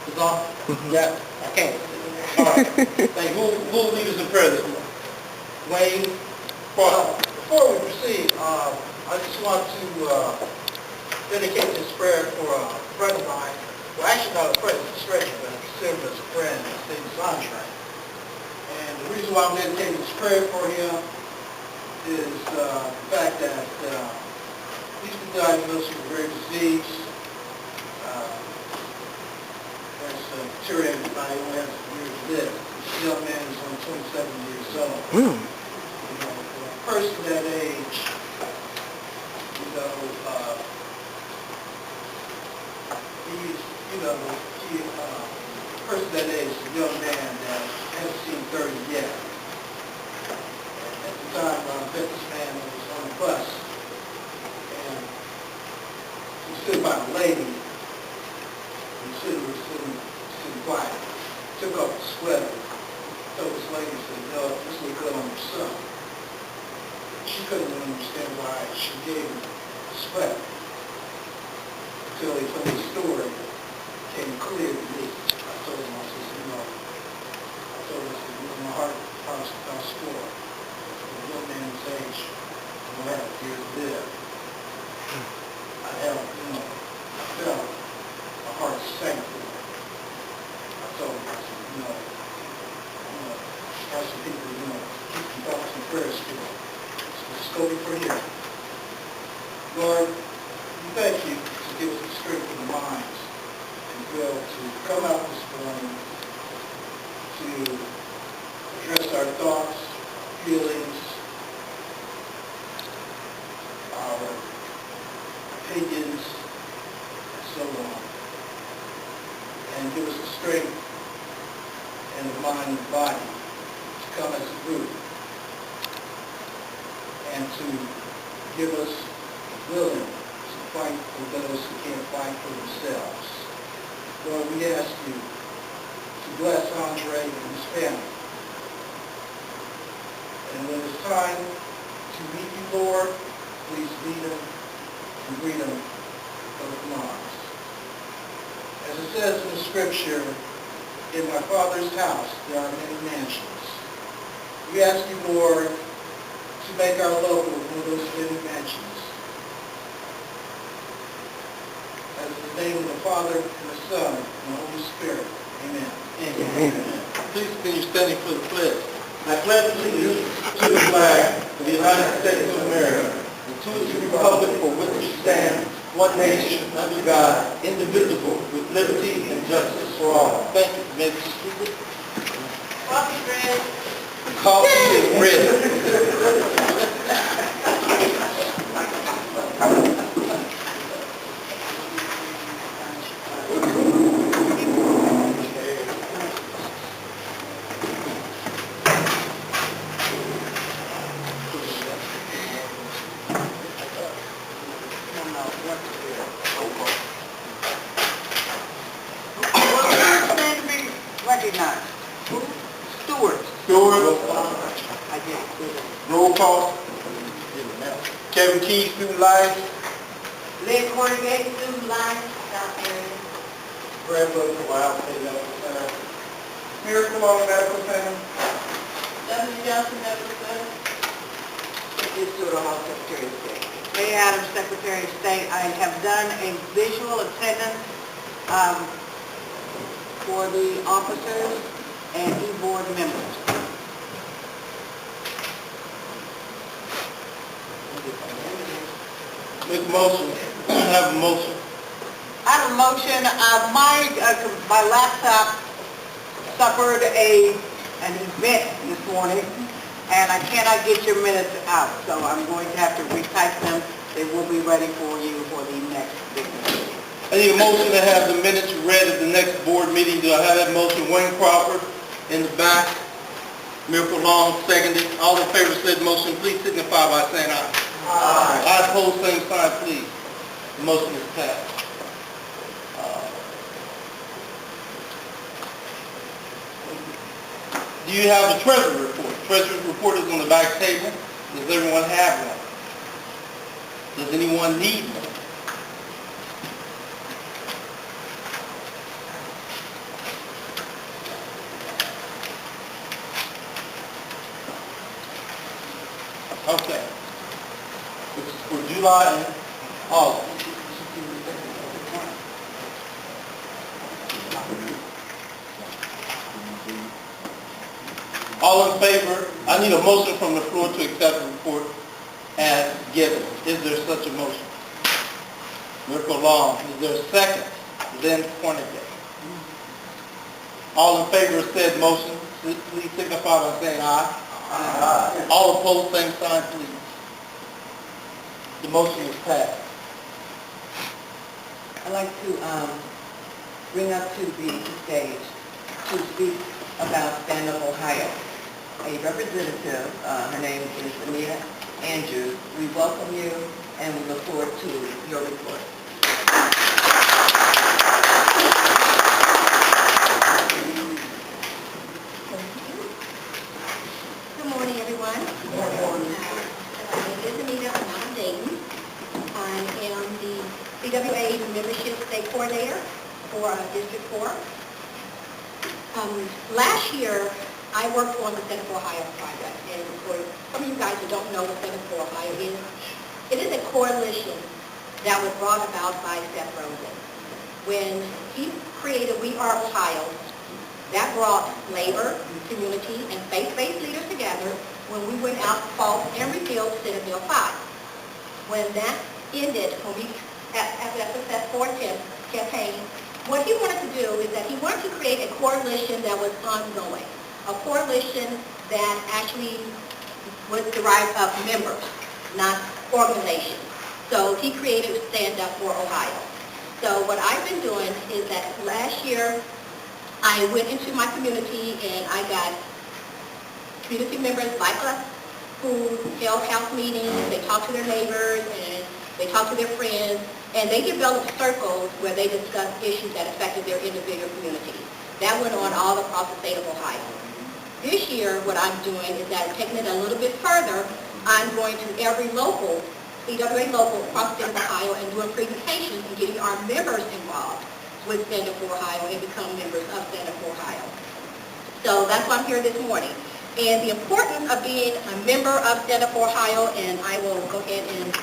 It's on? Yeah, I can't. All right. Thank you. Who will lead us in prayer this morning? Wayne? Before we proceed, I just want to dedicate this prayer for a friend of mine. Well, actually not a friend, it's a stranger, but I consider him as a friend. His name is Andre. And the reason why I'm dedicating this prayer for him is the fact that he's been diagnosed with a rare disease. That's deteriorated by he only has a year to live. This young man is only 27 years old. You know, for a person that age, you know, a person that age, a young man that hasn't seen 30 yet. At the time, I met this man who was on the bus, and he stood by the lady. He was sitting quiet. Took off the sweater. Told this lady, said, "No, this look good on your son." She couldn't understand why she gave him the sweater until he told the story. Came clear to me. I told him, I said, my heart was sore. A young man's age, I had a year to live. I felt my heart sank for him. I told him, I said, have some people, keep some thoughts and prayers for him. So just go before here. Lord, we thank you to give us the strength of the minds and will to come out this morning to address our thoughts, feelings, our opinions, and so on. And give us the strength and the mind and body to come as a group and to give us willing to fight for those who can't fight for themselves. Lord, we ask you to bless Andre and his family. And when it's time to meet you, Lord, please lead them and greet them with open arms. As it says in the scripture, in my Father's house there are many mansions. We ask you, Lord, to make our local one of those many mansions. As in the name of the Father, and the Son, and the Holy Spirit. Amen. Amen. Please continue standing for the pledge. I pledge allegiance to the flag of the United States of America and to the republic for which it stands, one nation, under God, indivisible, with liberty and justice for all. Thank you. May the speaker. Coffee bread. Coffee is red. Recognized. Stewart. Stewart. I did. Roll call. Kevin Key, Student Life. Lynn Corrigate, Student Life, South Area. Brad Booker, Wild State Medical Center. Miracle on Medical Center. W. Johnson Medical Center. This is the Hall Secretary of State. May Adams, Secretary of State. I have done a visual attendance for the officers and e-board members. Make a motion. Have a motion. I have a motion. My laptop suffered an event this morning, and I cannot get your minutes out, so I'm going to have to retype them. They will be ready for you for the next business meeting. I need a motion to have the minutes read at the next board meeting. Do I have that motion? Wayne Crawford in the back. Miracle Long, seconded. All in favor of said motion, please signify by saying aye. Aye. Aye, opposed, same sign, please. The motion is passed. Do you have a treasury report? Treasury report is on the back table. Does everyone have one? Does anyone need one? Okay. Which is for July and August. All in favor? I need a motion from the floor to accept the report as given. Is there such a motion? Miracle Long, is there a second? Then Cornigan. All in favor of said motion, please signify by saying aye. Aye. All opposed, same sign, please. The motion is passed. I'd like to bring up to the stage to speak about Stand Up Ohio. A representative, her name is Anita Andrews. We welcome you and we look forward to your report. Good morning, everyone. My name is Anita. I'm out of Dayton. I am the CWA Membership State Coordinator for District 4. Last year, I worked on the Center for Ohio project, and for some of you guys who don't know what Center for Ohio is, it is a coalition that was brought about by Seth Rosen. When he created We Are Ohio, that brought labor, community, and faith-based leaders together when we went out, fought, and repealed Senate Bill 5. When that ended, when we, after that Success 410 campaign, what he wanted to do is that he wanted to create a coalition that was ongoing, a coalition that actually was derived of members, not organizations. So he created Stand Up for Ohio. So what I've been doing is that last year, I went into my community and I got community members like us who held house meetings, they talked to their neighbors, and they talked to their friends, and they developed circles where they discussed issues that affected their individual communities. That went on all across the state of Ohio. This year, what I'm doing is that I'm taking it a little bit further. I'm going to every local, CWA local across the state of Ohio and doing presentations and getting our members involved with Stand Up for Ohio and become members of Stand Up for Ohio. So that's why I'm here this morning. And the importance of being a member of Stand Up for Ohio, and I will go ahead and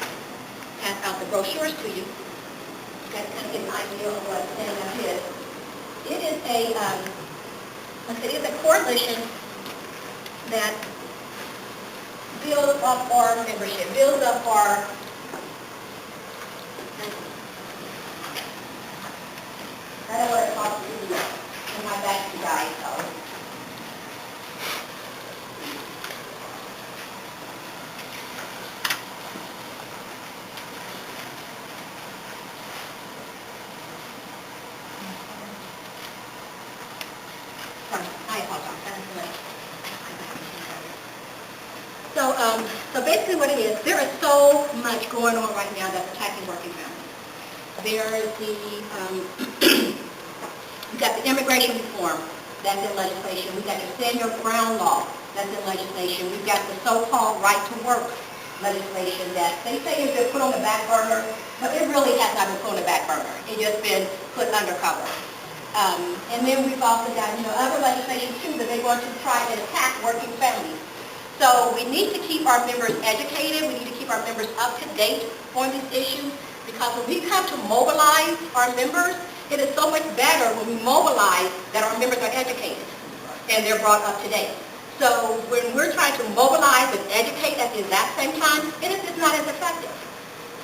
pass out the brochures to you. You guys kind of get an idea of what Stand Up is. It is a coalition that builds up our membership, builds up our I don't want to talk to you in my back to you guys, so. I apologize. So basically what it is, there is so much going on right now that's attacking working families. There is we've got the immigration reform that's in legislation. We've got the Stand Your Ground law that's in legislation. We've got the so-called right to work legislation that they say has been put on the back burner, but it really has not been put on the back burner. It's just been put undercover. And then we've also got, other legislation too that they want to try and attack working families. So we need to keep our members educated. We need to keep our members up to date on these issues, because when we come to mobilize our members, it is so much better when we mobilize that our members are educated and they're brought up to date. So when we're trying to mobilize and educate at the exact same time, it is just not as effective.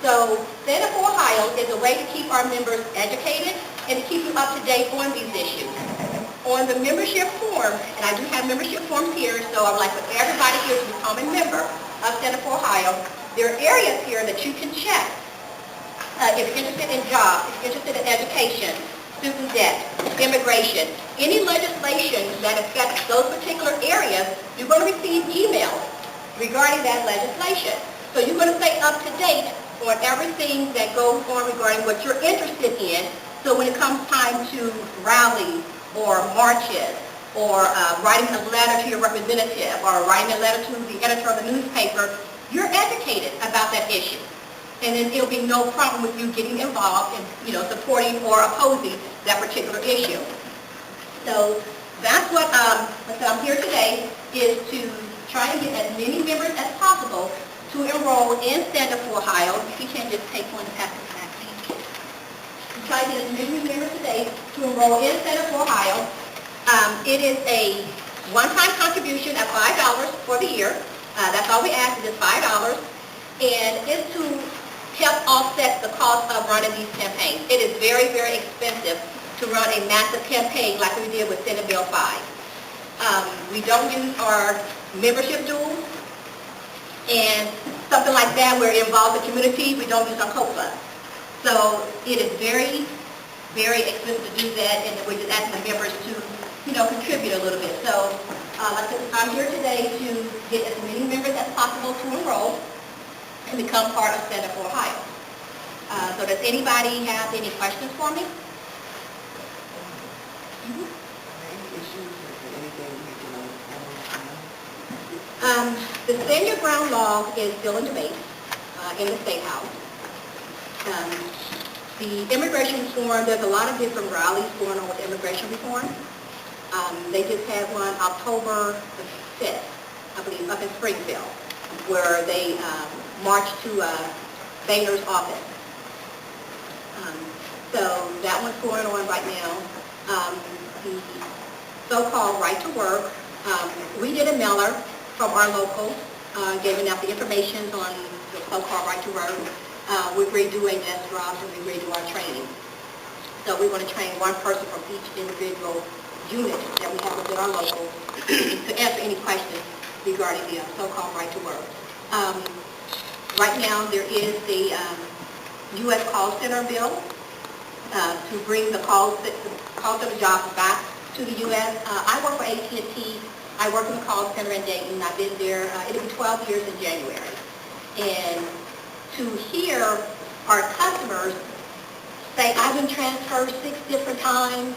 So Stand Up for Ohio is a way to keep our members educated and to keep them up to date on these issues. On the membership form, and I do have membership forms here, so I would like for everybody here to become a member of Stand Up for Ohio. There are areas here that you can check. If you're interested in jobs, if you're interested in education, student debt, immigration, any legislation that affects those particular areas, you're going to receive emails regarding that legislation. So you're going to stay up to date on everything that goes on regarding what you're interested in. So when it comes time to rallies or marches or writing a letter to your representative or writing a letter to the editor of the newspaper, you're educated about that issue. And then there'll be no problem with you getting involved in, supporting or opposing that particular issue. So that's what I'm here today, is to try and get as many members as possible enroll in Stand Up for Ohio. You can't just take one and pass it back, please. We try to get as many members today to enroll in Stand Up for Ohio. It is a one-time contribution of $5 for the year. That's all we ask, is just $5. And it's to help offset the cost of running these campaigns. It is very, very expensive to run a massive campaign like we did with Senate Bill 5. We don't use our membership dues, and something like that where it involves the community, we don't use our co-plus. So it is very, very expensive to do that, and we're just asking the members to, contribute a little bit. So I'm here today to get as many members as possible to enroll and become part of Stand Up for Ohio. So does anybody have any questions for me? The Stand Your Ground law is still in debate in the State House. The immigration reform, there's a lot of different rallies going on with immigration reform. They just had one October the 5th, I believe, up in Springfield, where they marched to Boehner's office. So that one's going on right now. The so-called right to work, we did a mailer from our locals, giving out the information on the so-called right to work. We're redoing desk jobs and we redo our training. So we want to train one person from each individual unit that we have within our locals to answer any questions regarding the so-called right to work. Right now there is the U.S. call center bill to bring the call center jobs back to the U.S. I work for AT&T. I work in the call center in Dayton. I've been there, it'll be 12 years in January. And to hear our customers say, I've been transferred 6 different times,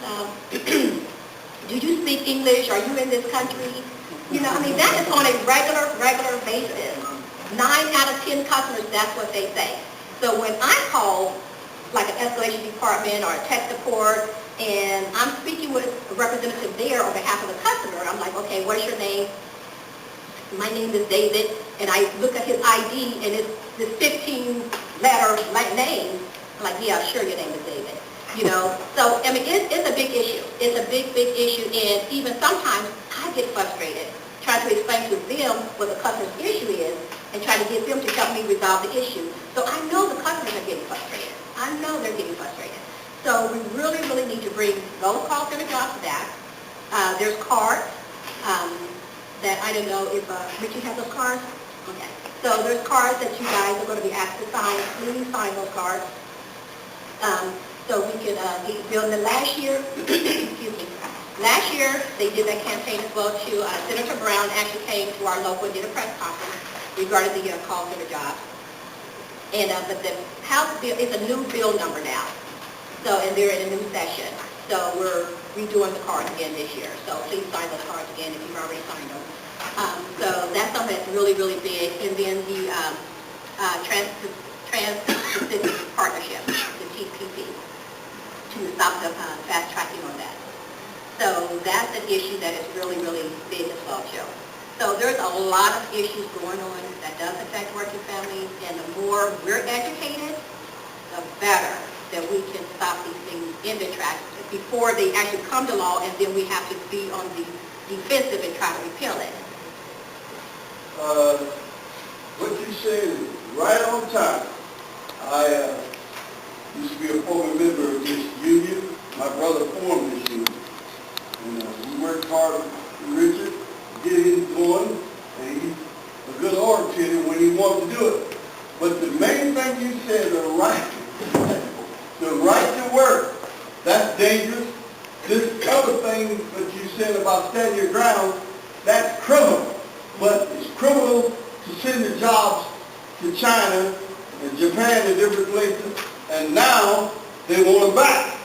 do you speak English? Are you in this country? That is on a regular basis. 9 out of 10 customers, that's what they say. So when I call, like an escalation department or a tech support, and I'm speaking with a representative there on behalf of the customer, I'm like, okay, what's your name? My name is David, and I look at his ID, and it's this 15-letter name. I'm like, yeah, sure, your name is David. So, it's a big issue. It's a big issue, and even sometimes I get frustrated trying to explain to them what the customer's issue is and trying to get them to help me resolve the issue. So I know the customers are getting frustrated. I know they're getting frustrated. So we really need to bring those call center jobs back. There's cards that I don't know if Richie has those cards. Okay. So there's cards that you guys are going to be asked to sign. Please sign those cards. So we can get billed. And last year, excuse me, last year they did that campaign as well too. Senator Brown actually came to our local and did a press conference regarding the call center jobs. And but the House bill is a new bill number now. So, and they're in a new session. So we're redoing the cards again this year. So please sign those cards again if you've already signed them. So that's something that's really big. And then the Trans-Pacific Partnership, the TPP, to stop the fast tracking on that. So that's an issue that is really big as well, Joe. So there's a lot of issues going on that does affect working families, and the more we're educated, the better that we can stop these things in their tracks before they actually come to law, and then we have to be on the defensive and try to repeal it. What you said is right on time. I used to be a former member of this union. My brother formed this union. And we worked hard with Richard to get him going, and he's a good orator when he wants to do it. But the main thing you said, the right to work, that's dangerous. This other thing that you said about standing your ground, that's criminal. But it's criminal to send the jobs to China and Japan and different places, and now they want it back.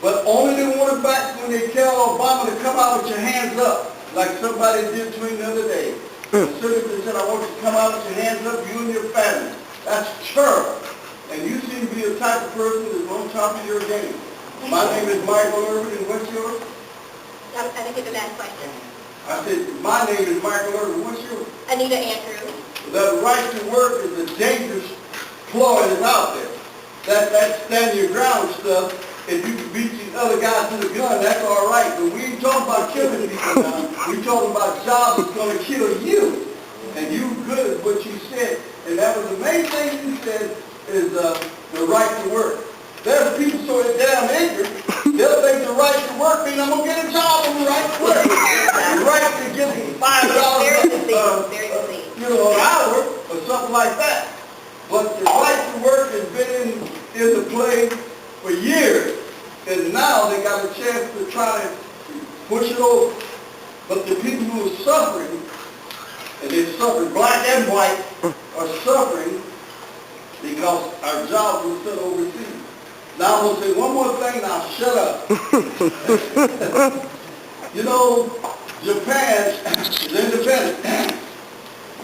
But only they want it back when they tell Obama to come out with your hands up, like somebody did to him the other day. The citizen said, I want you to come out with your hands up, you and your family. That's terrible. And you seem to be the type of person that's on top of your game. My name is Michael Irvin, and what's yours? I didn't get the last question. I said, my name is Michael Irvin, what's yours? Anita Andrews. That right to work is a dangerous ploy that's out there. That stand your ground stuff, if you can beat these other guys to the gun, that's all right. But we ain't talking about killing people now. We talking about jobs that's going to kill you. And you good at what you said. And that was the main thing you said is the right to work. There's people so damn ignorant, they'll think the right to work means I'm going to get a job on the right to work. The right to get $5 an hour or something like that. But the right to work has been in the play for years. And now they got a chance to try to push it over. But the people who are suffering, and they're suffering, black and white, are suffering because our jobs were sent overseas. Now I'm going to say one more thing, now shut up. You know, Japan is independent.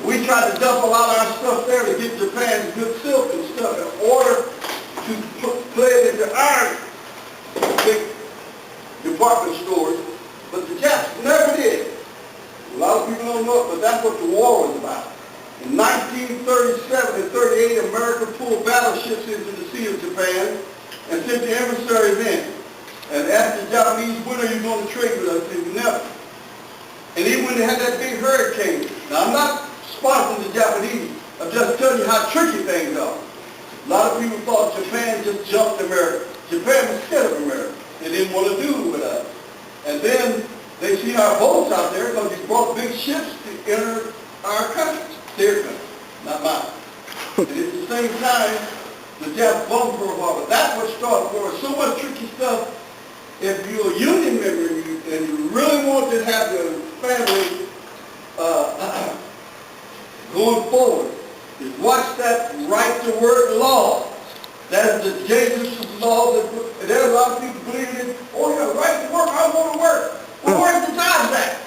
We tried to dump a lot of our stuff there to get Japan's good silk and stuff in order to play it into our big department stores, but the Japs never did. A lot of people don't know it, but that's what the war was about. In 1937 and 38, America pulled battleships into the Sea of Japan and sent the emissaries in. And asked the Japanese, when are you going to trade with us? They said, never. And even when they had that big hurricane, now I'm not sponsoring the Japanese, I'm just telling you how tricky things are. A lot of people thought Japan just jumped America. Japan was scared of America. They didn't want to do it with us. And then they see our boats out there because they brought big ships to enter our country. Their country, not mine. And at the same time, the Japs bombed Pearl Harbor. That's what started the war. So much tricky stuff. If you're a union member and you really want to have your family going forward, is watch that right to work law. That is the dangerous law that there's a lot of people believing in. Oh, you have a right to work, I want to work. Well, where's the jobs at?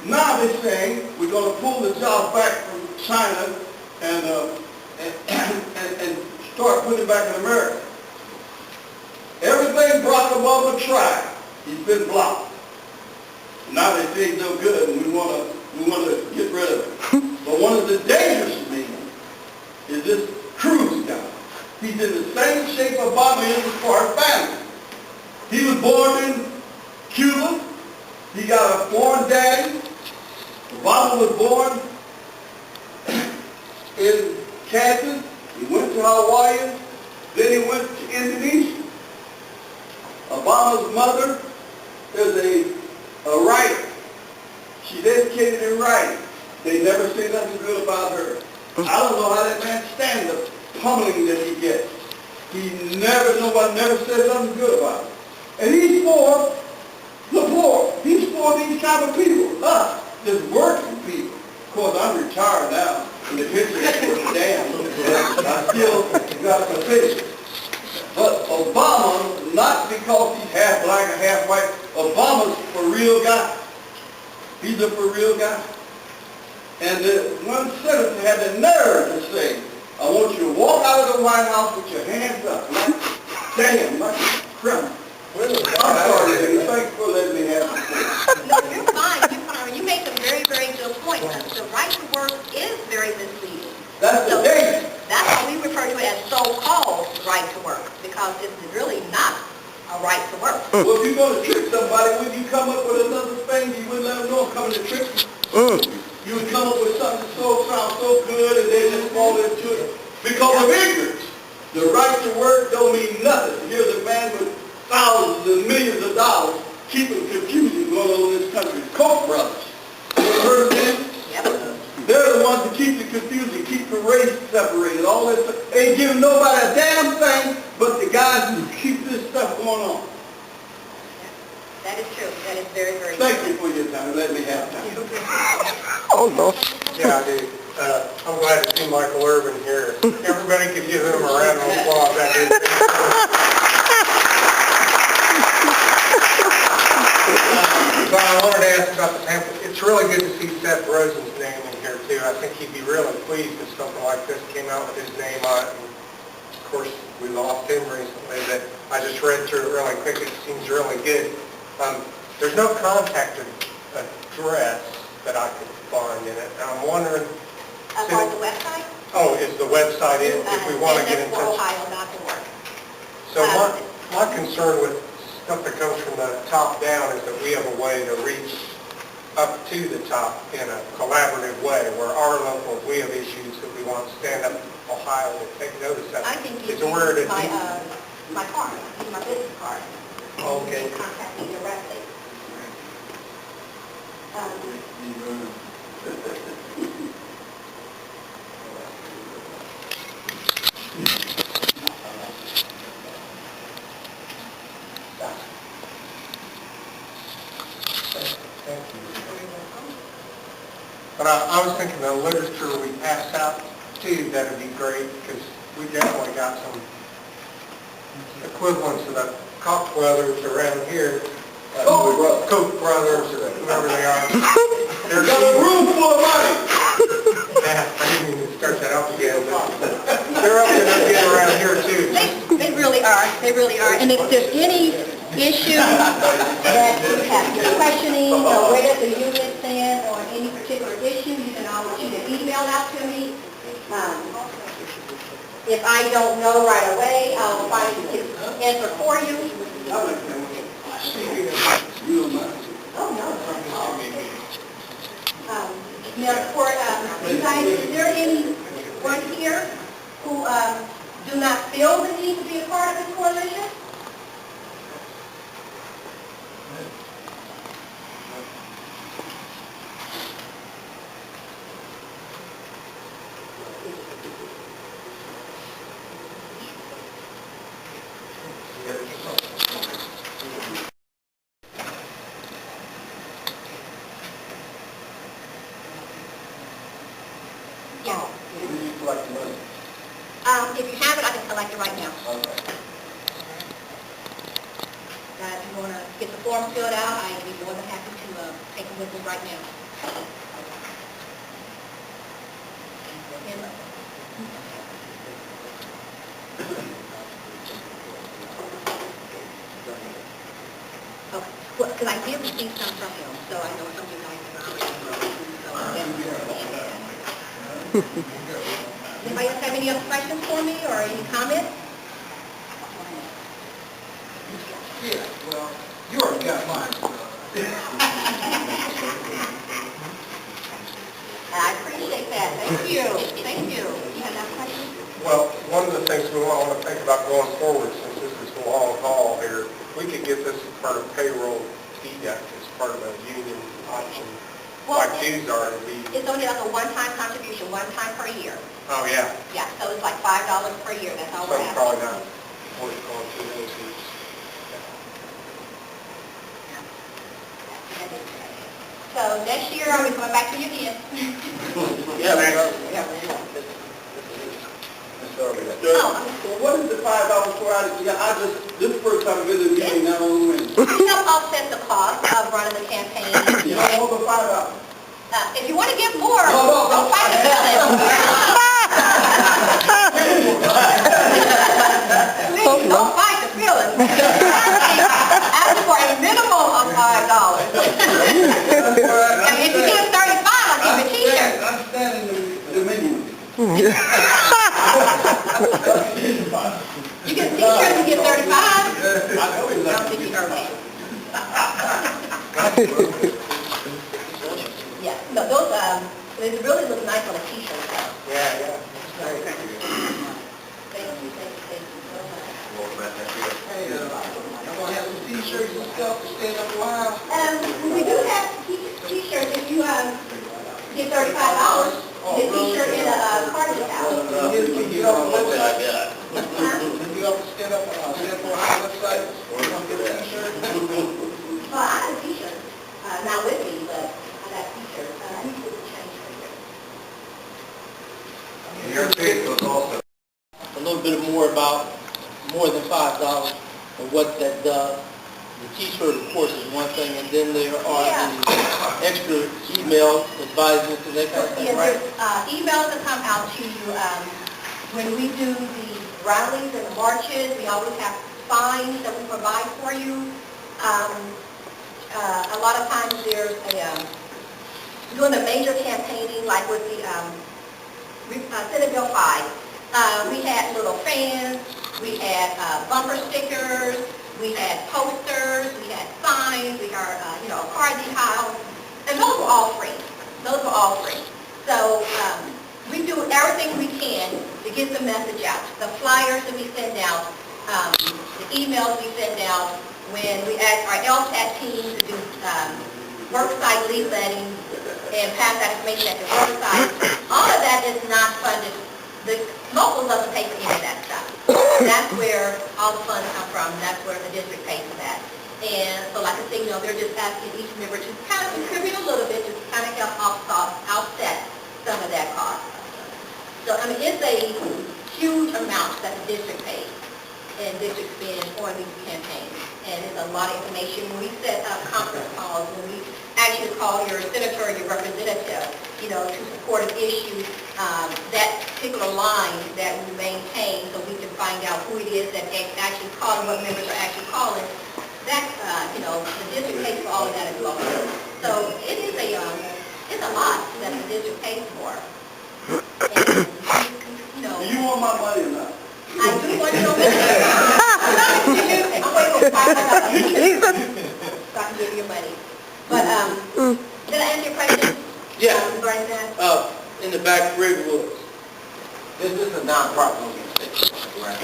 Now they're saying we're going to pull the jobs back from China and start putting it back in America. Everything Barack Obama tried, he's been blocked. Now they say he's no good and we want to get rid of him. But one of the dangerous things is this Cruz guy. He's in the same shape Obama is as far as family. He was born in Cuba. He got a foreign daddy. Obama was born in Kansas. He went to Hawaii. Then he went to Indonesia. Obama's mother is a writer. She's educated in writing. They never say nothing good about her. I don't know how that man stands the pummeling that he gets. Nobody never said nothing good about him. And he's for the poor. He's for these kind of people, us, just working people. Of course, I'm retired now, and the pension is worth a damn. I still got a position. But Obama, not because he's half black or half white, Obama's a for real guy. He's a for real guy. And the one senator had the nerve to say, I want you to walk out of the White House with your hands up. Like, damn, like a criminal. I'm sorry, Eddie. Thanks for letting me have it. No, you're fine, you're fine. You make some very, very good points. The right to work is very misleading. That's the danger. That's why we refer to it as so-called right to work, because it's really not a right to work. Well, if you're going to trick somebody, when you come up with another thing, you wouldn't let them know I'm coming to trick you. You would come up with something that sounds so good, and they just fall into it because of ignorance. The right to work don't mean nothing. Here's a man with thousands and millions of dollars keeping confusion going on in this country. Koch brothers. You ever heard of them? Yep. They're the ones that keep the confusion, keep the race separated, all this stuff. Ain't giving nobody a damn thing but the guys who keep this stuff going on. That is true. That is very, very Thank true. you for your time. Let me have time. Oh, no. Yeah, I do. I'm glad to see Michael Irvin here. Everybody could give him a round of applause. That is. But I wanted to ask about the pamphlet. It's really good to see Seth Rosen's name in here too. I think he'd be really pleased if something like this came out with his name on it. And of course, we lost him recently, but I just read through it really quick. It seems really good. There's no contact address that I could find in it. And I'm wondering On the website? Oh, is the website it, if we want to get in touch? SanDiegOhio.org. So my concern with stuff that comes from the top down is that we have a way to reach up to the top in a collaborative way, where our local, we have issues that we want Stand Up Ohio to take notice of. I can give Is there where to you my card, my business card. Okay. You can contact me directly. But I was thinking the literature we pass out too, that'd be great, because we definitely got some equivalents of the Koch brothers around here. Koch brothers, or whoever they are. There's got a room full of money. Yeah, I didn't even start that up again, but they're up to no good around here too. They really are, and if there's any issue that you have, you're questioning, or where does the unit stand on any particular issue, you can always shoot an email out to me. If I don't know right away, I'll find the answer for you. Oh, no. Now, for you guys, is there anyone here who do not feel the need to be a part of this coalition? Yeah. If you have it, I can collect it right now. If you want to get the form filled out, I'd be more than happy to take them with me right now. Okay, well, because I did receive some from him, so I know some of you guys have already received, so I definitely appreciate that. Anybody else have any other questions for me, or any comments? Yeah, well, you already got mine. I appreciate that, thank you, thank you. You have another question? Well, one of the things we want to think about going forward, since this is the long haul here, if we could get this as part of payroll deduct, as part of a union option, Well, like dues are, to be, It's only like a one-time contribution, one time per year. oh, yeah. Yeah, so it's like $5 per year, that's all So we're it's asking. probably not worth going through those hoops. So next year, I'll be coming back to you again. Yeah, Oh, Well, what is the $5 for? This is the first time visiting me, now on the to help offset the cost of running the campaign. You don't want the $5. If you want to give more, No. don't fight the feeling. Please, don't fight the feeling. Ask for a minimum of $5. And if you get 35, I'll give you a t-shirt. Understanding the minimum. You get a t-shirt, you get 35. I don't think you heard me. Yeah, no, those, they really look nice on a t-shirt. Yeah. Thank you so much. Hey, I'm gonna have some t-shirts and stuff to stand up a while. We do have t-shirts, if you, get $35, get a t-shirt and a cardigan towel. Can you go on the website? Can you go stand up on the website? You want to get a t-shirt? Well, I have a t-shirt, not with me, but I got a t-shirt. I need to change for you. Your Facebook also. a little bit more about more than $5 and what that does. The T-shirt, of course, is one thing, and then there are the extra emails, advisements, and that kind of thing, Yeah, right? there's emails that come out to you when we do the rallies and the marches. We always have signs that we provide for you. A lot of times there's doing the major campaigning, like with the Senate Bill 5, we had little fans, we had bumper stickers, we had posters, we had signs, we had, a car decal, and those were all free. Those were all free. So we do everything we can to get the message out. The flyers that we send out, the emails we send out, when we ask our LTAT team to do worksite leafletting and pass that information at the worksite, all of that is not funded. The local doesn't pay for any of that stuff. That's where all the funds come from. That's where the district pays for that. And so like I say, they're just asking each member to kind of contribute a little bit to kind of help offset some of that cost. So, it's a huge amount that the district pays and district spends on these campaigns. And it's a lot of information. When we set up conference calls, when we actually call your senator or your representative, to support an issue, that particular line that we maintain so we can find out who it is that actually calling, what members are actually calling, that, the district pays for all of that as well. So it is it's a lot that the district pays for. And, Do you want my money or not? I do want your money. I'm waiting for $500 so I can give you your money. But, did I answer your question? Yeah. Regarding that? In the back, Greg Woods. This is a non-profit organization, correct?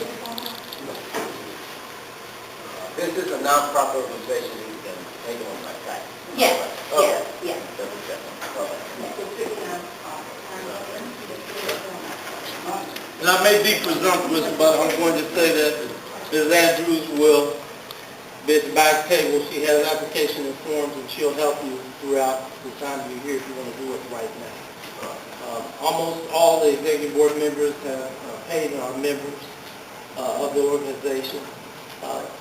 This is a non-profit organization that you can take on like that. Yes, Okay. yes. Double check. And I may be presumptuous, but I'm going to say that Ms. Andrews will be at the back table. She has application and forms, and she'll help you throughout the time you're here if you want to do it right now. Almost all the executive board members have paid and are members of the organization.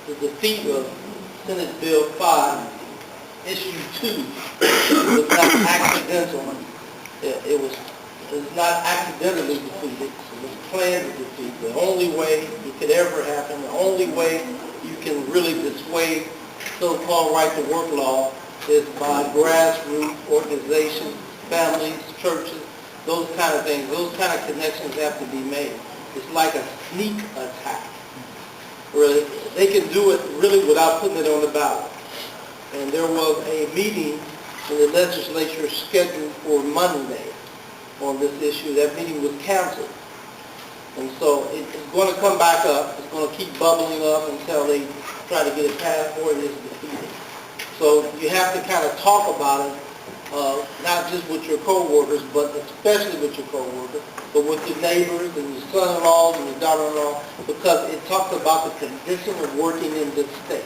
The defeat of Senate Bill 5, Issue 2, was not accidental. It was not accidentally defeated. It was planned to defeat. The only way it could ever happen, the only way you can really dissuade so-called right-to-work law is by grassroots organizations, families, churches, those kind of things. Those kind of connections have to be made. It's like a sneak attack. Really, they can do it really without putting it on the ballot. And there was a meeting in the legislature scheduled for Monday on this issue. That meeting was canceled. And so it's going to come back up. It's going to keep bubbling up until they try to get it passed or it is defeated. So you have to kind of talk about it, not just with your co-workers, but especially with your co-workers, but with your neighbors and your son-in-laws and your daughter-in-law, because it talks about the condition of working in this state.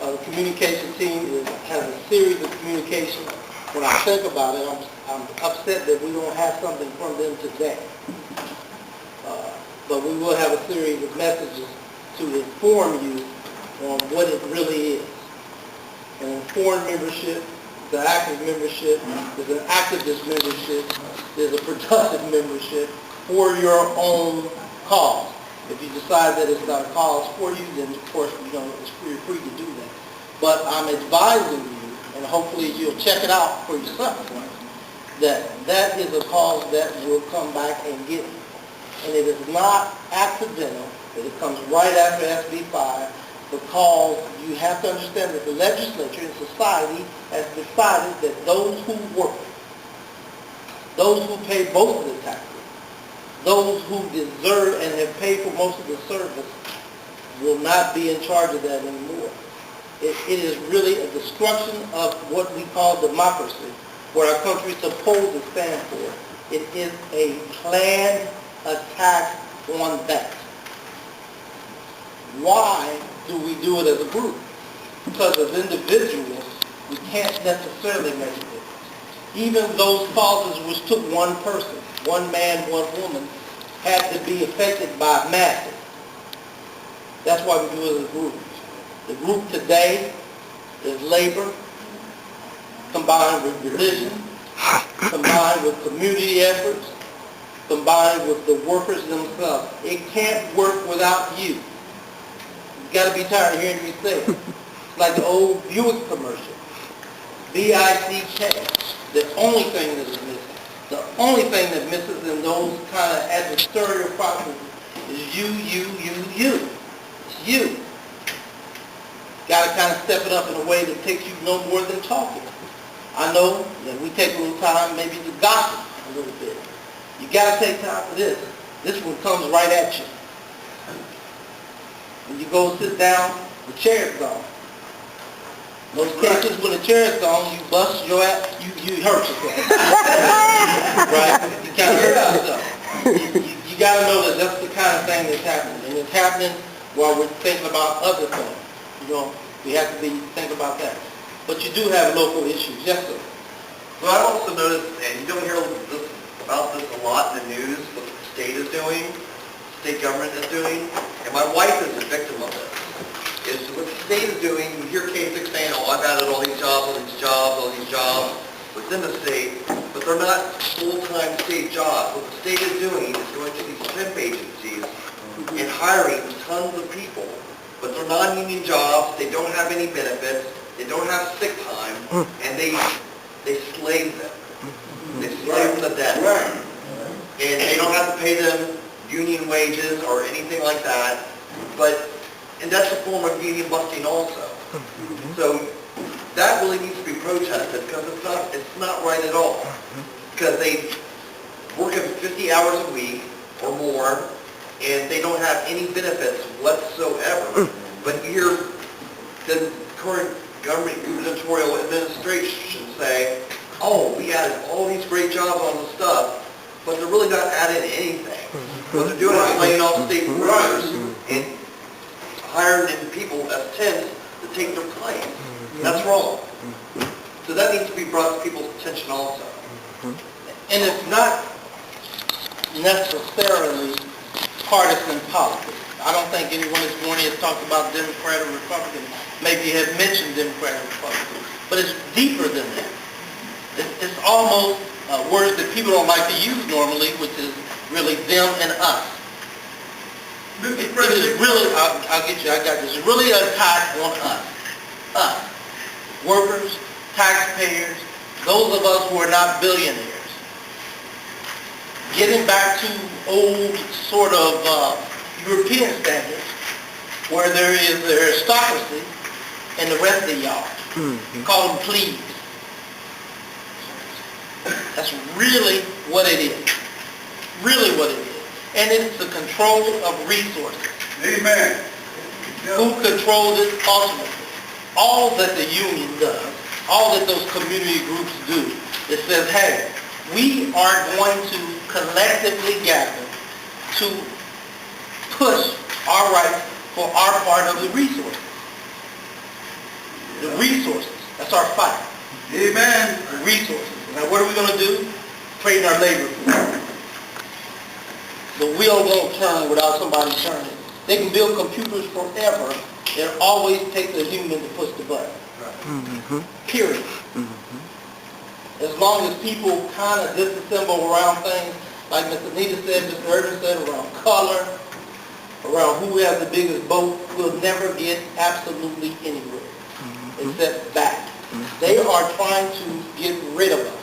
The communication team has a series of communication. When I think about it, I'm upset that we don't have something from them today. But we will have a series of messages to inform you on what it really is. An informed membership, the active membership, there's an activist membership, there's a productive membership for your own cause. If you decide that it's not a cause for you, then of course, you're free to do that. But I'm advising you, and hopefully you'll check it out for yourself, that is a cause that will come back and get you. And it is not accidental that it comes right after SB 5, because you have to understand that the legislature and society has decided that those who work, those who pay most of the taxes, those who deserve and have paid for most of the service will not be in charge of that anymore. It is really a destruction of what we call democracy, what our country is supposed to stand for. It is a planned attack on that. Why do we do it as a group? Because as individuals, we can't necessarily make it. Even those causes which took one person, one man, one woman, had to be affected by masses. That's why we do it as a group. The group today is labor, combined with religion, combined with community efforts, combined with the workers themselves. It can't work without you. You've got to be tired of hearing me say it. It's like the old Buick commercial. B-I-C-K. The only thing that is missing The only thing that misses in those kind of adversarial processes is you. It's you. Got to kind of step it up in a way that takes you no more than talking. I know that we take a little time maybe to gossip a little bit. You got to take time for this. This one comes right at you. When you go sit down, the chair's gone. Most cases, when the chair's gone, you bust your ass, you hurt yourself. Right? You kind of hurt yourself. You got to know that that's the kind of thing that's happening. And it's happening while we're thinking about other things. You know, we have to think about that. But you do have local issues. Yes, sir. Well, I also noticed, and you don't hear about this a lot in the news, what the state is doing, state government is doing, and my wife is a victim of this. Is what the state is doing, you hear K6 saying, oh, I've added all these jobs within the state, but they're not full-time state jobs. What the state is doing is going to these temp agencies and hiring tons of people, but they're non-union jobs, they don't have any benefits, they don't have sick time, and they slave them. They slave them to death. And they don't have to pay them union wages or anything like that, and that's a form of union busting also. So that really needs to be protested because it's not right at all. Because they work 50 hours a week or more, and they don't have any benefits whatsoever. But you hear the current government gubernatorial administration say, oh, we added all these great jobs on the stuff, but they're really not adding anything. What they're doing is laying off state workers and hiring in people as temps to take their place. That's wrong. So that needs to be brought to people's attention also. And it's not necessarily partisan politics. I don't think anyone this morning has talked about Democrat or Republican, maybe have mentioned Democrat or Republican, but it's deeper than that. It's almost words that people don't like to use normally, which is really them and us. It is really, I'll get you, I got this, it's really an attack on us. Us. Workers, taxpayers, those of us who are not billionaires. Getting back to old sort of European standards, where there is the aristocracy and the rest of y'all. You call them plebes. That's really what it is. Really what it is. And it's the control of resources. Amen. Who controls it ultimately? All that the union does, all that those community groups do, it says, hey, we are going to collectively gather to push our rights for our part of the resources. The resources. That's our fight. Amen. The resources. Now what are we going to do? Trade our labor for. The wheel won't turn without somebody turning. They can build computers forever. It always takes a human to push the button. Period. As long as people kind of disassemble around things, like Mr. Nita said, Mr. Irvin said, around color, around who has the biggest boat, we'll never get absolutely anywhere, except back. They are trying to get rid of us.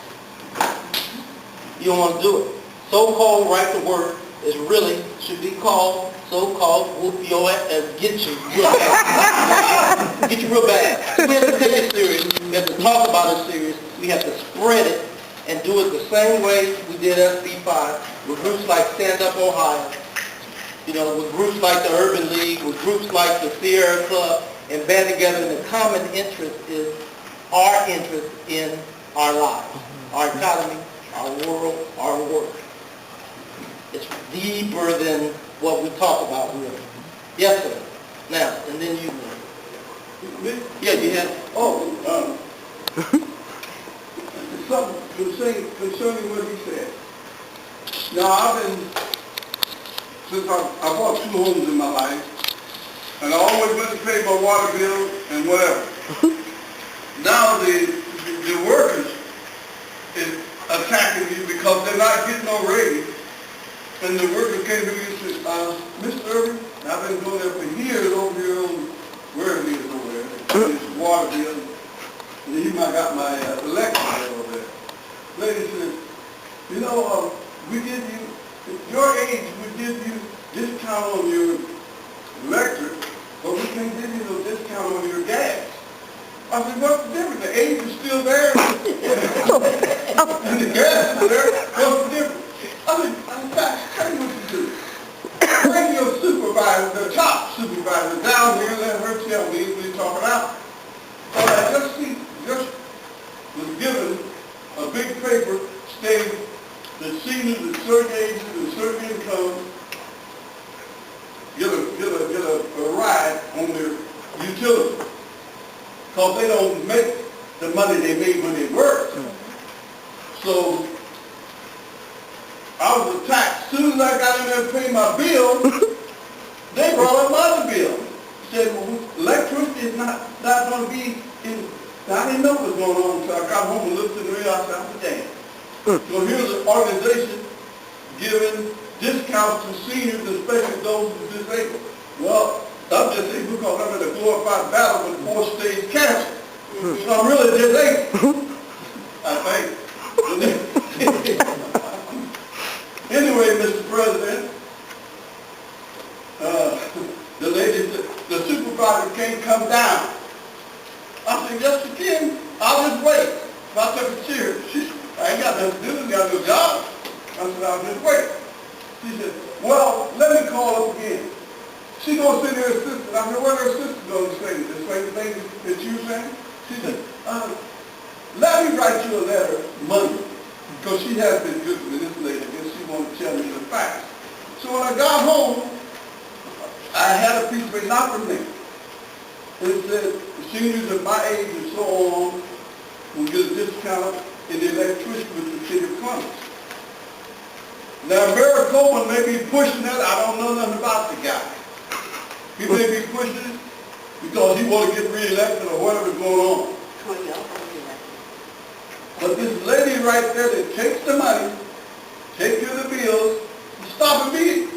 You don't want to do it. So-called right to work is really, should be called so-called whoop your ass, get you real bad. Get you real bad. We have to take it serious. We have to talk about it serious. We have to spread it and do it the same way we did SB5 with groups like Stand Up Ohio, you know, with groups like the Urban League, with groups like the Sierra Club, and band together. And the common interest is our interest in our lives, our economy, our world, our work. It's deeper than what we talk about really. Yes, sir. Now, and then you. Yeah, you have. Something concerning what he said. Now, since I bought 2 homes in my life, and I always went to pay my water bill and whatever. Now the workers is attacking me because they're not getting no raise. And the workers came to me and said, Mr. Irvin, I've been going there for years over here on wherever it is over there. It's water bill. And he might got my electric bill over there. Lady said, You know, we give you, at your age, we give you discount on your electric, but we can't give you no discount on your gas. I said, what's the difference? The age is still there, and the gas is still there. What's the difference? I said, in fact, tell you what you do. Bring your supervisor, the top supervisor, down here, let her tell me what he's talking about. So I just was given a big paper stating that seniors at certain ages and certain incomes get a ride on their utility. Because they don't make the money they made when they worked. So I was attacked. As soon as I got in there to pay my bill, they brought up my other bill. Said, well, electricity is not going to be in. I didn't know what was going on until I got home and looked in the real. I said, I'm damn. So here's an organization giving discounts to seniors, especially those who are disabled. Well, I'm disabled because I'm in a glorified battle with 4-stage cancer. So I'm really disabled. I think. Anyway, Mr. President, the lady, the supervisor can't come down. I said, yes, she can. I'll just wait. So I took a chair. I ain't got nothing to do. I got no job. I said, I'll just wait. She said, well, let me call up again. She goes to her assistant. I said, what her assistant going to say? The same thing that you saying? She said, let me write you a letter Monday. Because she has been good with this lady, and she wanted to tell me the facts. So when I got home, I had a piece of paper, not from me. It said, seniors of my age and so on will get a discount in the electricity with the city of Columbus. Now, Mayor Coleman may be pushing that. I don't know nothing about the guy. He may be pushing it because he want to get reelected or whatever's going on. But this lady right there that takes the money, takes care of the bills, is stopping me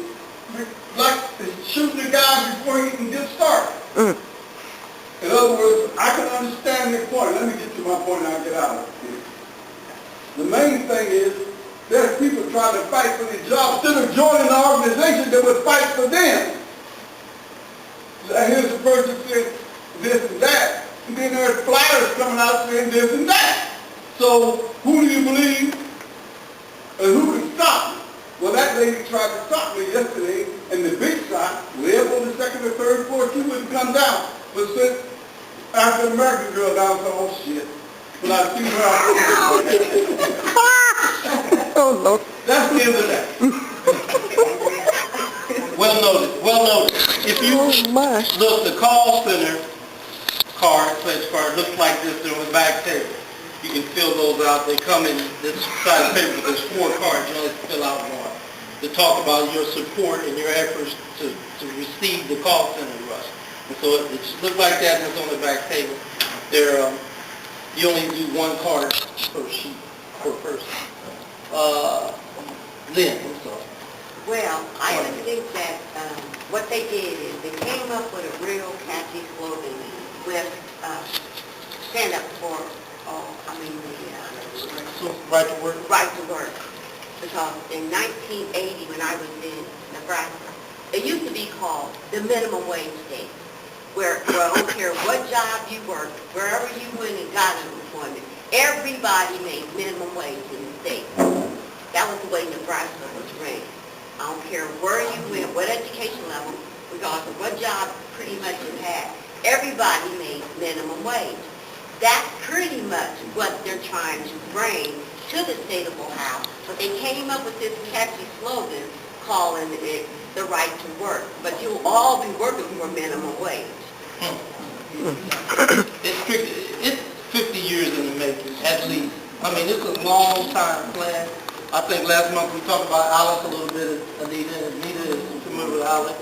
like shooting the guy before he can get started. In other words, I can understand your point. Let me get to my point and I'll get out of it. The main thing is, there's people trying to fight for their jobs instead of joining an organization that would fight for them. Here's a person saying this and that, and then there's flyers coming out saying this and that. So who do you believe and who can stop me? Well, that lady tried to stop me yesterday, and the big shot, way up on the second or third floor, she wouldn't come down. But since African American girl down, I said, oh shit. When I see her, I Oh, Lord. that's the end of that. Well noted, well noted. If you Oh, my. look, the call center card, pledge card, looks like this. They're on the back table. You can fill those out. They come in this side of paper. There's 4 cards. You only fill out one to talk about your support and your efforts to receive the call center rush. And so it looks like that, and it's on the back table. There, you only do 1 card per sheet, per person. Lynn, I'm sorry. Well, I think that what they did is they came up with a real catchy slogan with stand up for So, right to work. right to work. Because in 1980, when I was in Nebraska, it used to be called the minimum wage state, where I don't care what job you worked, wherever you went and got an employment, everybody made minimum wage in the state. That was the way Nebraska was ranked. I don't care where you went, what education level, regardless of what job pretty much you had, everybody made minimum wage. That's pretty much what they're trying to bring to the state of Ohio. But they came up with this catchy slogan calling it the right to work. But you'll all be working for minimum wage. It's 50 years in the making, at least. I mean, it's a long time plan. I think last month we talked about ALEC a little bit, Anita. Anita is familiar with ALEC,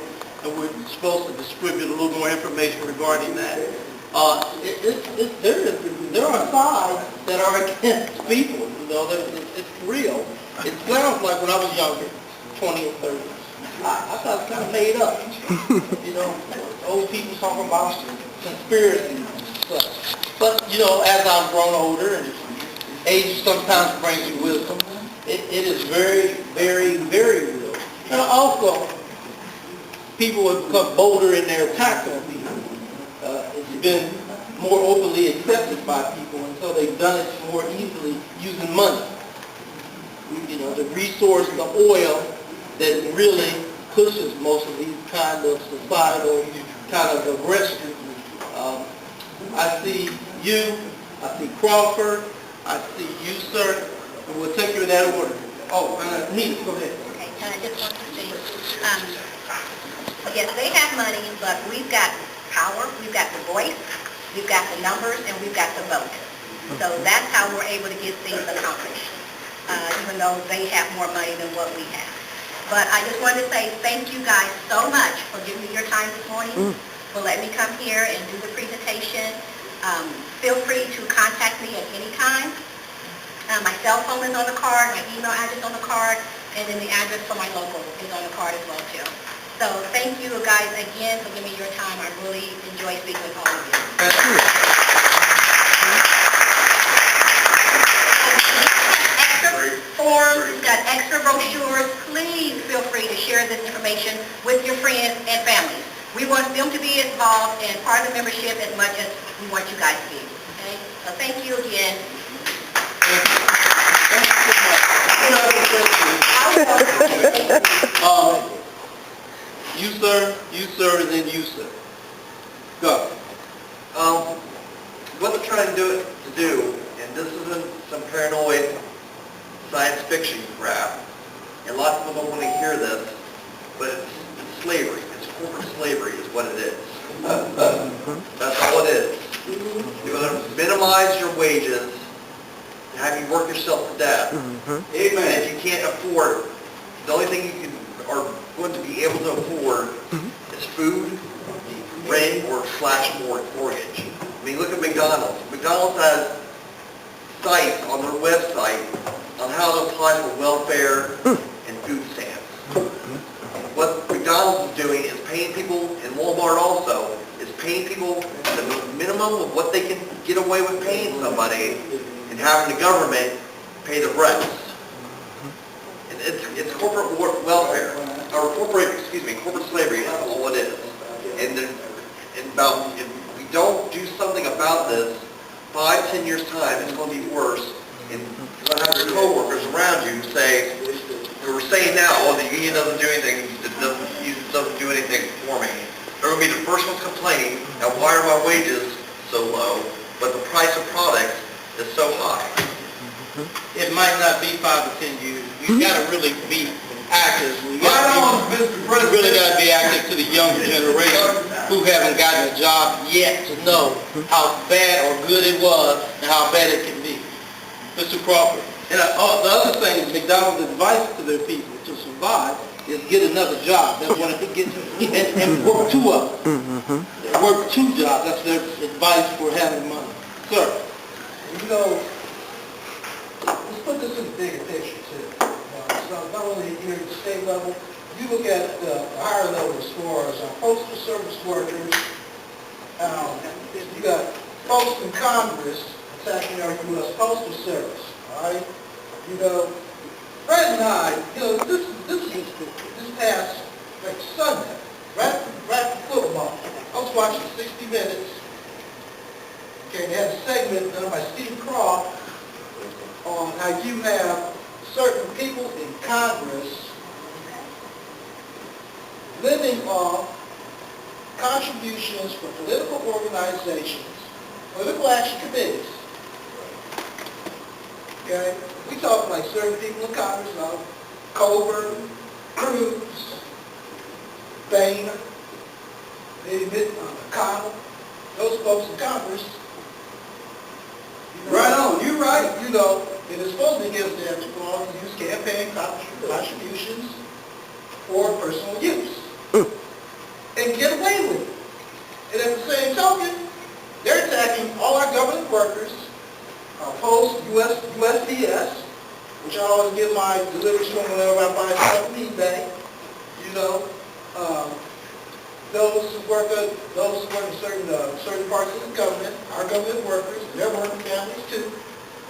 and we're supposed to distribute a little more information regarding that. There are sides that are against people, you know, it's real. It sounds like when I was younger, 20 and 30, I thought it was kind of made up. You know, old people talking about conspiracy and stuff. But, you know, as I've grown older, and age sometimes brings you wisdom, It is very, very, very real. And also, people have become bolder in their attacks on people. It's been more openly accepted by people, and so they've done it more easily using money. You know, the resource, the oil that really pushes most of these kind of societal kind of aggression. I see you, I see Crawford, I see you, sir, and we'll take you in that order. Oh, Nita, go ahead. Okay, and I just want to say, yes, they have money, but we've got power, we've got the voice, we've got the numbers, and we've got the vote. So that's how we're able to get things accomplished, even though they have more money than what we have. But I just wanted to say thank you guys so much for giving me your time this morning, for letting me come here and do the presentation. Feel free to contact me at any time. My cell phone is on the card, my email address on the card, and then the address for my local is on the card as well too. So thank you guys again for giving me your time. I really enjoy speaking with all of you. Extra forms, we've got extra brochures. Please feel free to share this information with your friends and families. We want them to be involved and part of the membership as much as we want you guys to be. Okay? So thank you again. You sir, and then you sir. Go. What they're trying to do, and this isn't some paranoid science fiction crap, and lots of people don't want to hear this, but it's slavery. It's corporate slavery is what it is. That's all it is. You're going to minimize your wages, have you work yourself to death. Amen. If you can't afford, the only thing you are going to be able to afford is food, rent, or mortgage. I mean, look at McDonald's. McDonald's has sites on their website on how to apply for welfare and food stamps. What McDonald's is doing is paying people, and Walmart also, is paying people the minimum of what they can get away with paying somebody, and having the government pay the rest. And it's corporate welfare, or corporate slavery is all it is. And if we don't do something about this, 5-10 years time, it's going to be worse. And you're going to have your coworkers around you say, we're saying now, oh, the union doesn't do anything, it doesn't do anything for me. They're going to be the first ones complaining, now why are my wages so low, but the price of products is so high? It might not be 5 or 10 years. We got to really be active. We really got to be active to the younger generation who haven't gotten a job yet to know how bad or good it was and how bad it can be. Mr. Crawford. And the other thing is McDonald's advice to their people to survive is get another job. That's what they get, and work two of them. Work 2 jobs. That's their advice for having money. Sir. You know, let's put this in the bigger picture too. So not only here at the state level, you look at the higher level as far as postal service workers. You got folks in Congress attacking our U.S. Postal Service. All right, you know, Fred and I, you know, this past like Sunday, right after football, I was watching 60 Minutes. Okay, they had a segment done by Steve Croft on how you have certain people in Congress living off contributions from political organizations, political action committees. Okay, we talk like certain people in Congress, Coburn, Cruz, Boehner, McConnell, those folks in Congress. Right on, you're right. You know, it is supposed to be against them to go on and use campaign contributions for personal use. And get away with it. And at the same token, they're attacking all our government workers, our post USPS, which I always get my deliveries from whenever I buy stuff from eBay. You know, those who work in certain parts of the government, our government workers, and their working families too.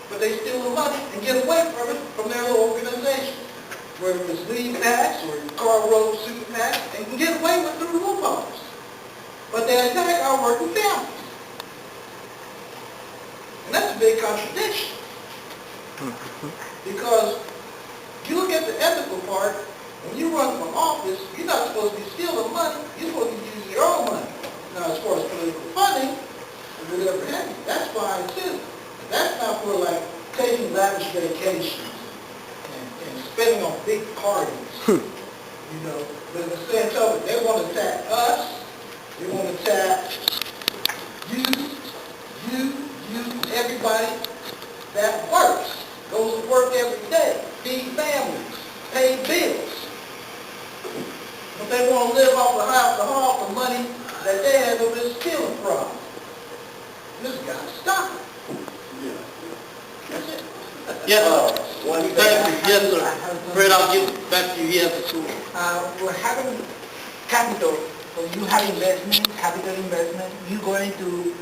but they steal the money and get away from it from their little organization. Whether it's lead packs or Carl Rove super PACs, and can get away with through loopholes. But they attack our working families. And that's a big contradiction. Because you look at the ethical part, when you run for office, you're not supposed to be stealing money, you're supposed to be using your own money. Now, as far as political funding, or whatever have you, that's fine too. But that's not for like taking lavish vacations and spending on big parties. You know, but in the same token, they want to attack us, they want to attack you, everybody that works, goes to work every day, feed families, pay bills. But they want to live off the hall for money that they have been stealing from. This got to stop. That's it. Yes, thank you, yes, sir. Fred, I'll give it back to you, he has the floor. We're having capital, so you have investment, capital investment, you're going to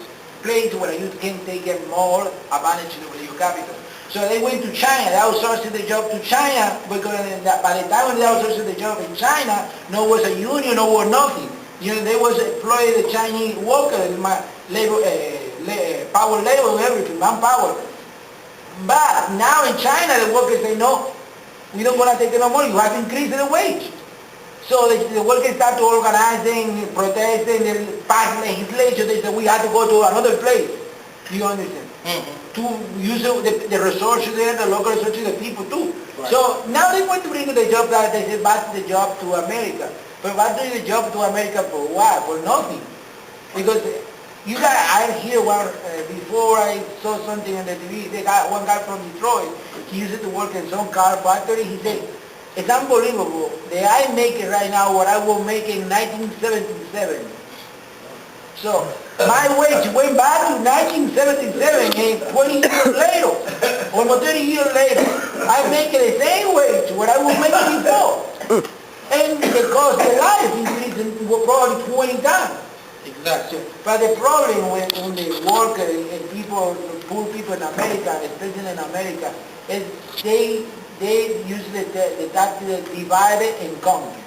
place where you can take more advantage of your capital. So they went to China, they outsourced the job to China, because by the time they outsourced the job in China, no was a union, no was nothing. You know, they was employing the Chinese workers, power labor, everything, manpower. But now in China, the workers say, no, we don't want to take no more, you have to increase the wage. So the workers start to organizing, protesting, they pass legislation, they say we have to go to another place. Do you understand? To use the resources there, the local resources, the people too. Right. So now they want to bring the job that they say back the job to America. But back to the job to America for what? For nothing. Because you got, I hear one, before I saw something on the TV, they got one guy from Detroit, he used to work in some car factory, he said, it's unbelievable that I make it right now what I will make in 1977. So my wage went back to 1977 and 20 years later, almost 30 years later, I make it the same wage what I was making before. And the cost of life increased probably 20 times. Exactly. But the problem with the worker and people, poor people in America, especially in America, is they use the tax divided and conquer.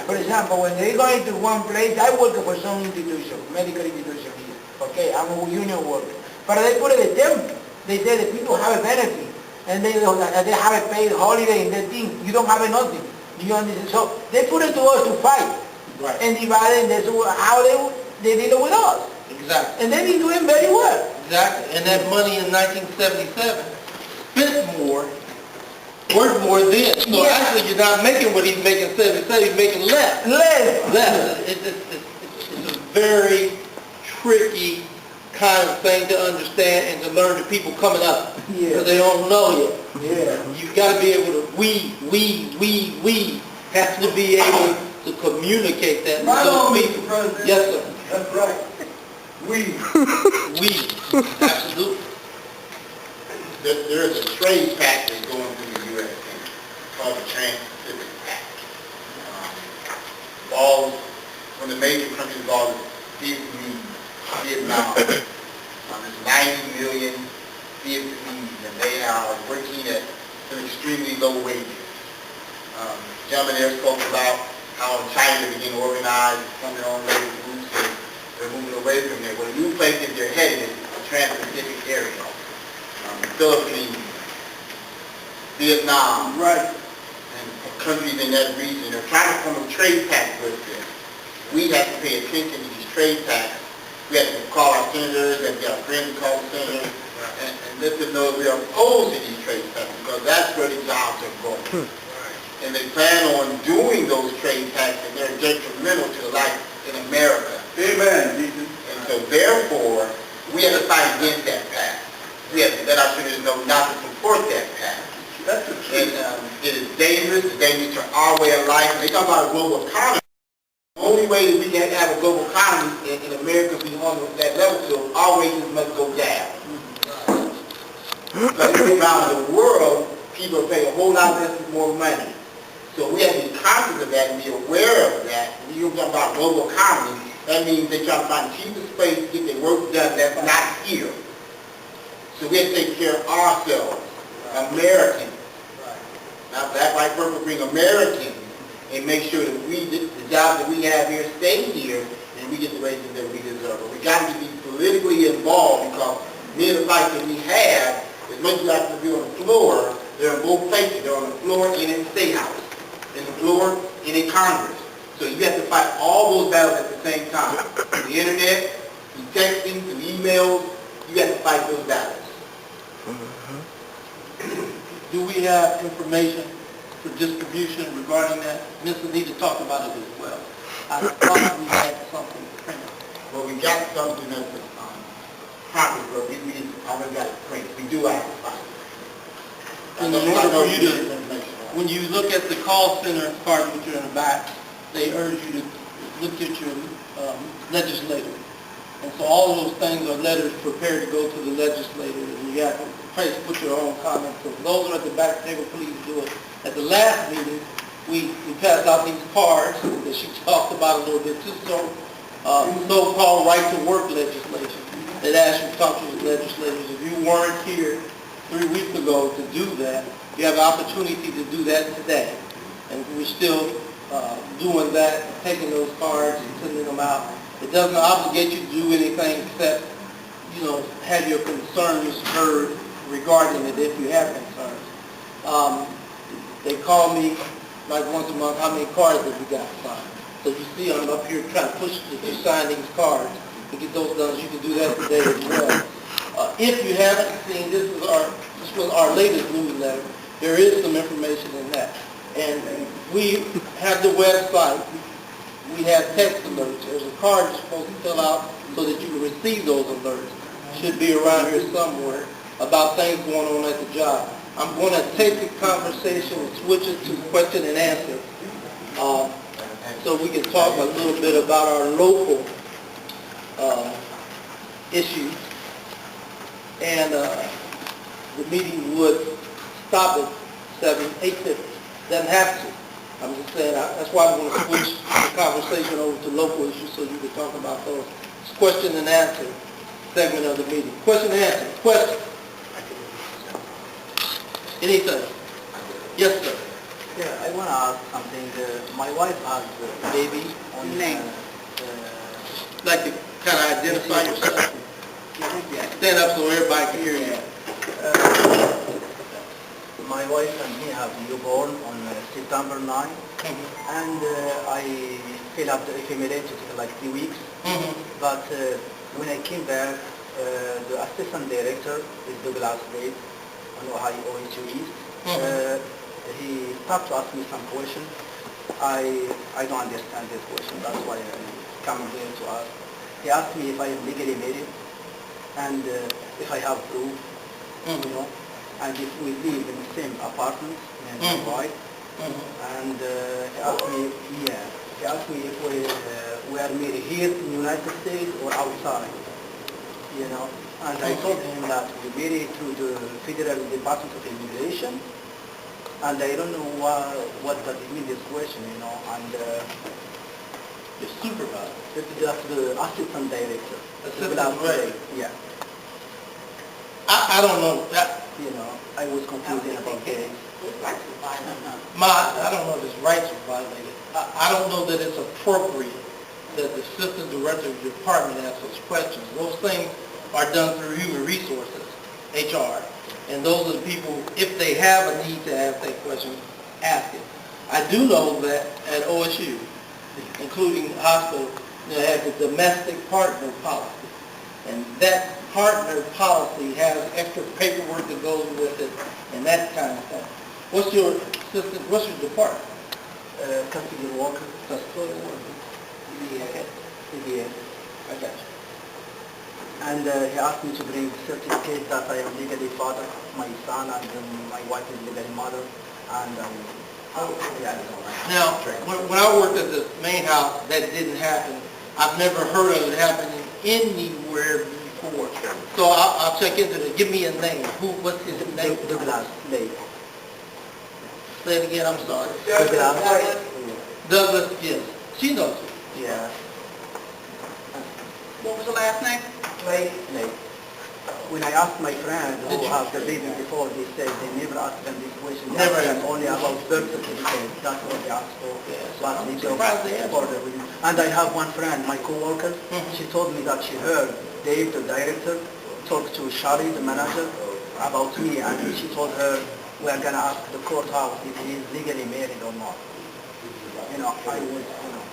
For example, when they're going to one place, I work for some institution, medical institution here. Okay, I'm a union worker. But they put it at them. They say the people have a benefit. And they have a paid holiday and that thing. You don't have nothing. You understand? So they put it to us to fight. Right. And divide it, and that's how they did it with us. Exactly. And they've been doing very well. Exactly. And that money in 1977 spent more, worth more then. So actually you're not making what he's making 77, he's making less. Less. It's a very tricky kind of thing to understand and to learn to people coming up. Yeah. Because they don't know yet. Yeah. You've got to be able to, we have to be able to communicate that. Right on, Mr. President. Yes, sir. That's right. We, absolutely. There is a trade pact that's going through the U.S. called the Trans-Pacific Pact. All one of the major countries involved is Vietnam. There's 90 million Vietnamese, and they are working at an extremely low wages. Gentlemen there spoke about how China began to organize some of their own labor groups, and they're moving away from there. Well, the new places they're headed is the Trans-Pacific area. The Philippines, Vietnam, Right. and countries in that region. They're trying to form a trade pact with them. We have to pay attention to these trade pacts. We have to call our senators, and get our friends to call the senators, and let them know that we are opposed to these trade pacts, because that's where the jobs are going. And they plan on doing those trade pacts, and they're detrimental to life in America. Amen, Jesus. And so therefore, we have to fight against that pact. We have to let our senators know not to support that pact. That's the truth. And it is dangerous. It's dangerous to our way of life. They talk about a global economy. The only way that we can have a global economy in America be on that level, so our wages must go down. But around the world, people pay a whole lot less more money. So we have to be conscious of that and be aware of that. When you talk about global economy, that means they try to find the cheapest place to get their work done that's not here. So we have to take care of ourselves, Americans. Not black, white, purple, green, Americans, and make sure that the jobs that we have here stay here, and we get the wages that we deserve. But we got to be politically involved, because many of the fights that we have, as much as we have to be on the floor, they're in both places. They're on the floor and in the State House, in the floor and in Congress. So you have to fight all those battles at the same time. Through the internet, through texting, through emails, you have to fight those battles. Do we have information for distribution regarding that? Ms. Anita talked about it as well. I thought we had something printed. Well, we got something that's property, but we already got it printed. We do have to fight. In order for you to, when you look at the call center card which are in the back, they urge you to look at your legislator. And so all of those things are letters prepared to go to the legislator, and you have to put your own comments. So those are at the back table, please do it. At the last meeting, we passed out these cards that she talked about a little bit too, so-called right-to-work legislation. That asks you to talk to the legislators. If you weren't here 3 weeks ago to do that, you have an opportunity to do that today. And we're still doing that, taking those cards and sending them out. It doesn't obligate you to do anything except, have your concerns heard regarding it if you have concerns. They call me like once a month, how many cards have you got signed? So you see I'm up here trying to push that you sign these cards to get those done. You can do that today as well. If you haven't seen, this was our latest newsletter. There is some information in that. And we have the website. We have text alerts. There's a card you're supposed to fill out so that you can receive those alerts. Should be around here somewhere about things going on at the job. I'm going to take the conversation and switch it to question and answer, so we can talk a little bit about our local issues. And the meeting would stop at 8:50. Doesn't have to. I'm just saying, that's why I'm going to switch the conversation over to local issues so you can talk about those. It's question and answer segment of the meeting. Question and answer. Question. Anything? Yes, sir. Yeah, I want to ask something. My wife has a baby on Name. Like to kind of identify yourself. Stand up so everybody can hear you. My wife and me have newborn on September 9, and I fill up the FMLA, it took like 3 weeks. But when I came back, the assistant director is Douglas Wade on Ohio OHU East. He stopped to ask me some questions. I don't understand this question. That's why I'm coming here to ask. He asked me if I am legally married and if I have proof, and if we live in the same apartment, me and my wife. And he asked me, he asked me if we are married here in the United States or outside, And I told him that we married through the Federal Department of Immigration, and I don't know what does it mean, this question, and The supervisor. that's the assistant director. Assistant director. Yeah. I don't know. I was confused about this. I don't know if his rights are violated. I don't know that it's appropriate that the assistant director of the department asks those questions. Those things are done through human resources, HR. And those are the people, if they have a need to ask that question, ask it. I do know that at OSU, including the hospital, they have the domestic partner policy. And that partner policy has extra paperwork that goes with it and that kind of thing. What's your department? Custody worker. Custodial worker. CBA. I got you. And he asked me to bring certificate that I am legally father of my son and my wife is legally mother. And Now, when I worked at the main house, that didn't happen. I've never heard of it happening anywhere before. So I'll check into it. Give me a name. What's his name? Douglas Lake. Say it again, I'm sorry. Douglas. Douglas, yes. She knows you. Yeah. What was the last name? Lake. when I asked my friend who have the baby before, they said they never asked them this question. They Never asked them asked. only about birth certificate. That's what they asked for. But I'm they don't surprised they answered. bother with it. And I have one friend, my coworker. She told me that she heard Dave, the director, talk to Shari, the manager, about me, and she told her we are gonna ask the courthouse if he is legally married or not. You know, I would, you know,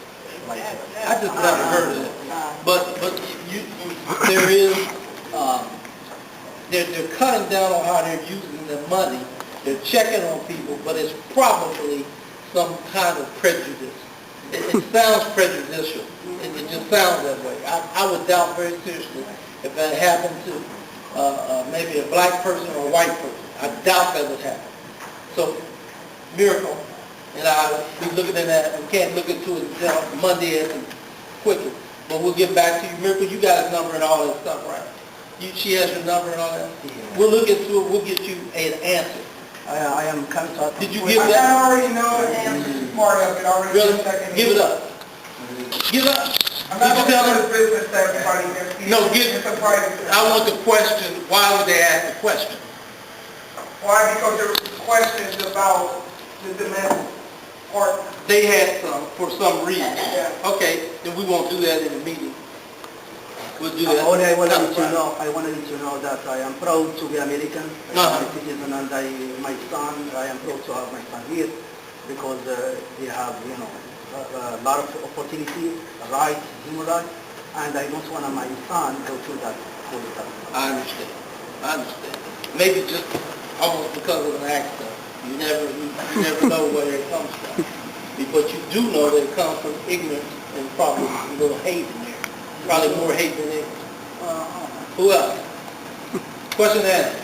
like. I just never heard of it. But there is, they're cutting down on how they're using the money. They're checking on people, but it's probably some kind of prejudice. It sounds prejudicial. It just sounds that way. I would doubt very seriously if that happened to maybe a black person or a white person. I doubt that would happen. So, Miracle and I will be looking at that. We can't look into it until Monday and quickly. But we'll get back to you. Miracle, you got his number and all that stuff, right? She has your number and all that? Yeah. We'll look into it. We'll get you an answer. I am consulting. Did you give I that? already know the answer to part of it, already. Really? Second. Give it up. Give it up. I'm Did not you going tell to them? do business to everybody. No, give, It's a private. I want the question, why would they ask the question? Why? Because there were questions about the domestic part. They had some, for some reason. Yeah. Okay, then we won't do that in the meeting. We'll do that. Only I want to let you Not a know, that I am proud to be American. I Uh-huh. am a citizen, and my son, I am proud to have my son here because they have, you know, a lot of opportunity, rights, human rights, and I don't want my son go through that. I understand. I understand. Maybe just almost because of an accident. You never know where it comes from. But you do know that it comes from ignorance and probably a little hate in there. Probably more hate than ignorance. Who else? Question and answer.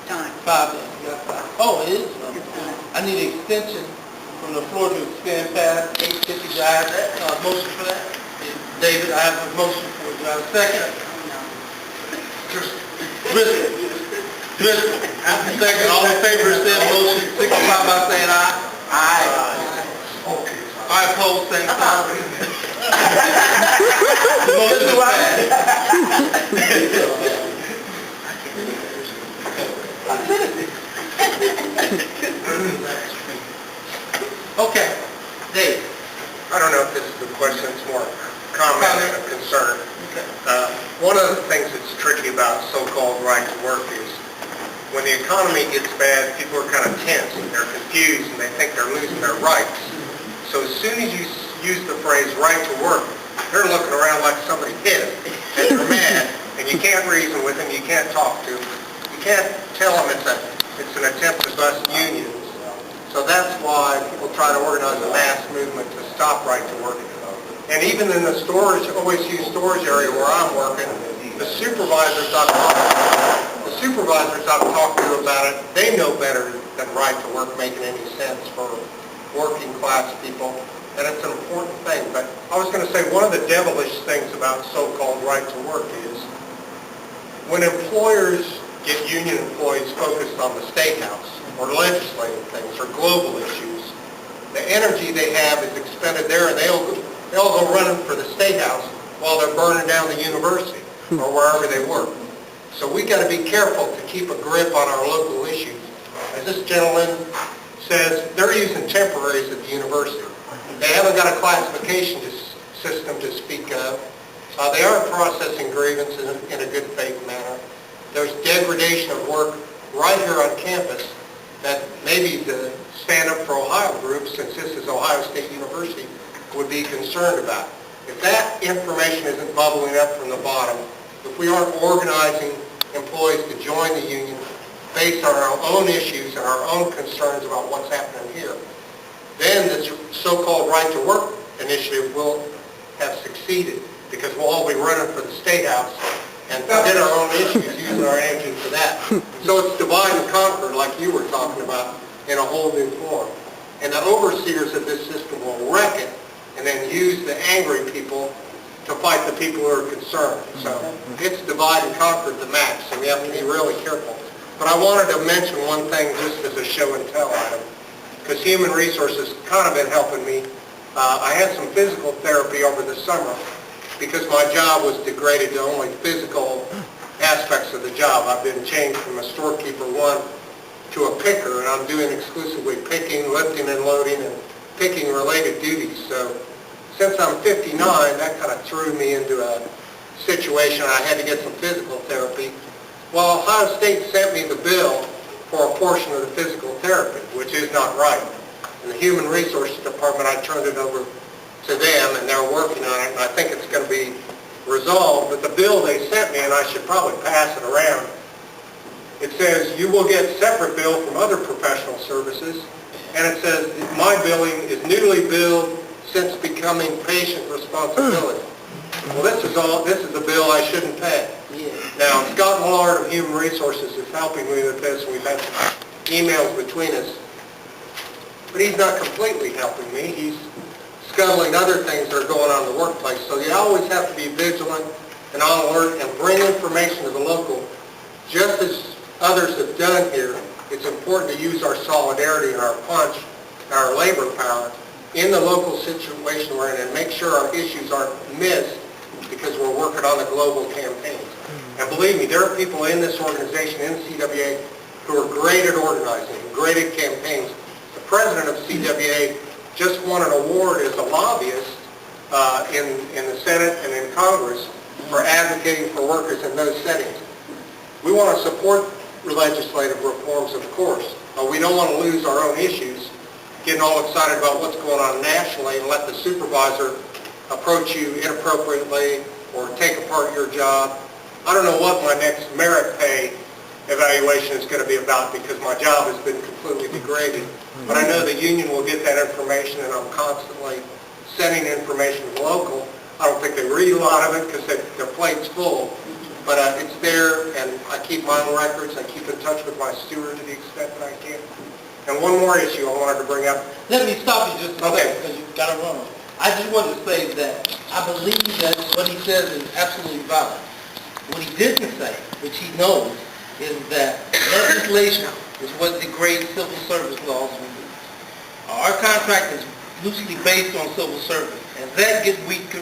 Time. 5 minutes. You got 5. Oh, it is? I need an extension from the floor to extend past 8:50. Do I have that? Motion for that? David, I have a motion for it. Do I have a second? Driscoll. Second. All in favor of said motion, signify by saying aye. Aye. I oppose, same sign. The motion is passed. Okay. Dave. I don't know if this is a question, it's more comment and a concern. Okay. One of the things that's tricky about so-called right to work is when the economy gets bad, people are kind of tense and they're confused and they think they're losing their rights. So as soon as you use the phrase right to work, they're looking around like somebody hit them and they're mad and you can't reason with them, you can't talk to them, you can't tell them it's an attempt to bust unions. So that's why people try to organize a mass movement to stop right to work. And even in the storage, OSU storage area where I'm working, the supervisors I've talked to about it, they know better than right to work making any sense for working class people, and it's an important thing. But I was going to say one of the devilish things about so-called right to work is when employers get union employees focused on the state house or legislative things or global issues, the energy they have is expended there, and they'll go running for the state house while they're burning down the university or wherever they work. So we got to be careful to keep a grip on our local issues. As this gentleman says, they're using temporaries at the university. They haven't got a classification system to speak of. They aren't processing grievances in a good faith manner. There's degradation of work right here on campus that maybe the Stand Up for Ohio group, since this is Ohio State University, would be concerned about. If that information isn't bubbling up from the bottom, if we aren't organizing employees to join the union based on our own issues and our own concerns about what's happening here, then this so-called right to work initiative will have succeeded, because we'll all be running for the State House and forget our own issues, using our energy for that. So it's divide and conquer, like you were talking about, in a whole new form. And the overseers of this system will wreck it and then use the angry people to fight the people who are concerned. So it's divide and conquer at the max, so we have to be really careful. But I wanted to mention one thing just as a show and tell item, because Human Resources kind of been helping me. I had some physical therapy over the summer, because my job was degraded to only physical aspects of the job. I've been changed from a storekeeper one to a picker, and I'm doing exclusively picking, lifting and loading, and picking related duties. So since I'm 59, that kind of threw me into a situation I had to get some physical therapy. Well, Ohio State sent me the bill for a portion of the physical therapy, which is not right. In the Human Resources Department, I turned it over to them, and they're working on it, and I think it's going to be resolved. But the bill they sent me, and I should probably pass it around, it says you will get separate bill from other professional services, and it says my billing is newly billed since becoming patient responsibility. Well, this is a bill I shouldn't pay. Now, Scott Millard of Human Resources is helping me with this. We've had some emails between us, but he's not completely helping me. He's scuttling other things that are going on in the workplace. So you always have to be vigilant and on alert and bring information to the local. Just as others have done here, it's important to use our solidarity and our punch and our labor power in the local situation we're in and make sure our issues aren't missed because we're working on the global campaigns. And believe me, there are people in this organization, in CWA, who are great at organizing, great at campaigns. The president of CWA just won an award as a lobbyist in the Senate and in Congress for advocating for workers in those settings. We want to support legislative reforms, of course, but we don't want to lose our own issues, getting all excited about what's going on nationally and let the supervisor approach you inappropriately or take apart your job. I don't know what my next merit pay evaluation is going to be about because my job has been completely degraded. But I know the union will get that information, and I'm constantly sending information to local. I don't think they read a lot of it because their plate's full. But it's there, and I keep my own records. I keep in touch with my steward to the extent that I can. And one more issue I wanted to bring up. Let me stop you just a second because you've got to run. I just wanted to say that I believe that what he says is absolutely valid. What he didn't say, which he knows, is that legislation is what degrades civil service laws we do. Our contract is loosely based on civil service. As that gets weaker,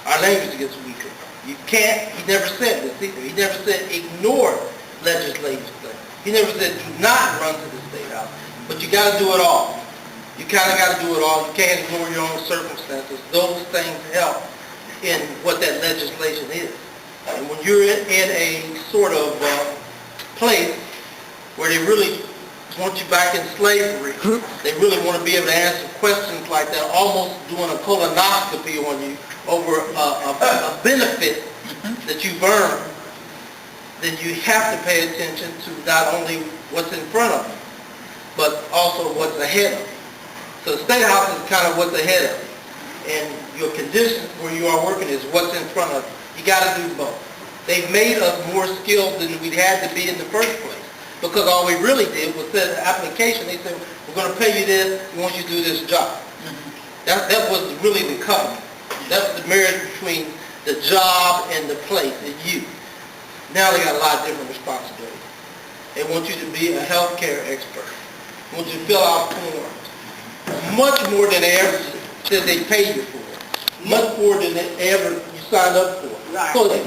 our language gets weaker. You can't, he never said this either. He never said ignore legislation. He never said do not run to the State House. But you got to do it all. You kind of got to do it all. You can't ignore your own circumstances. Those things help in what that legislation is. And when you're in a sort of place where they really want you back in slavery, they really want to be able to answer questions like that, almost doing a colonoscopy on you over a benefit that you've earned, then you have to pay attention to not only what's in front of you, but also what's ahead of you. So the State House is kind of what's ahead of you. And your conditions where you are working is what's in front of you. You got to do both. They've made us more skilled than we had to be in the first place. Because all we really did was set an application. They said, we're going to pay you this, we want you to do this job. That was really the covenant. That's the marriage between the job and the place, and you. Now they got a lot of different responsibilities. They want you to be a healthcare expert. They want you to fill out forms. Much more than they ever said they pay you for. Much more than they ever you signed up for. Right. So it's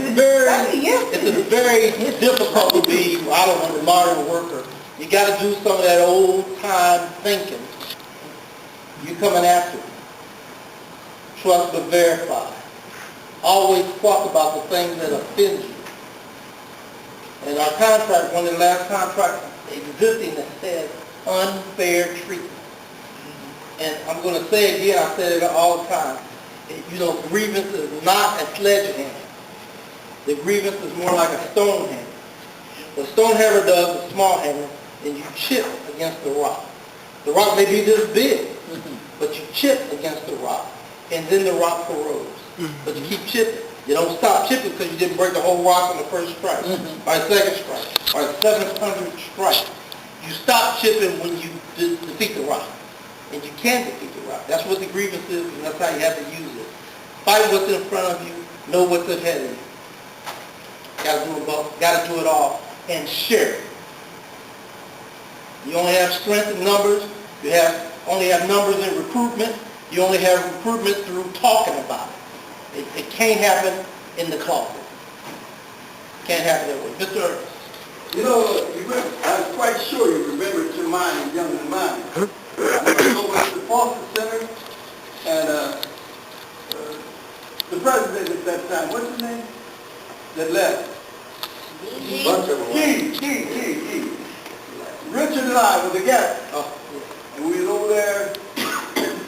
very difficult to be, I don't know, a modern worker. You got to do some of that old time thinking. You're coming after it. Trust but verify. Always talk about the things that offend you. And our contract, one of the last contracts existing that says unfair treatment. And I'm going to say it again, I said it all the time. You know, grievance is not a sledgehammer. The grievance is more like a stone hammer. The stone hammer does a small hammer, and you chip against the rock. The rock may be this big, but you chip against the rock, and then the rock corrodes. But you keep chipping. You don't stop chipping because you didn't break the whole rock on the first strike, or the second strike, or the 700th strike. You stop chipping when you defeat the rock. And you can defeat the rock. That's what the grievance is, and that's how you have to use it. Fight what's in front of you, know what's ahead of you. Got to do it both, got to do it all, and share it. You only have strength in numbers, you only have numbers in recruitment, you only have recruitment through talking about it. It can't happen in the closet. Can't happen that way. Mr. Ernest. You know, I'm quite sure you remember it, your mind is younger than mine. I went over to the Foster Center, and the president at that time, what's his name? That left. Gee. Richard and I were together. And we was over there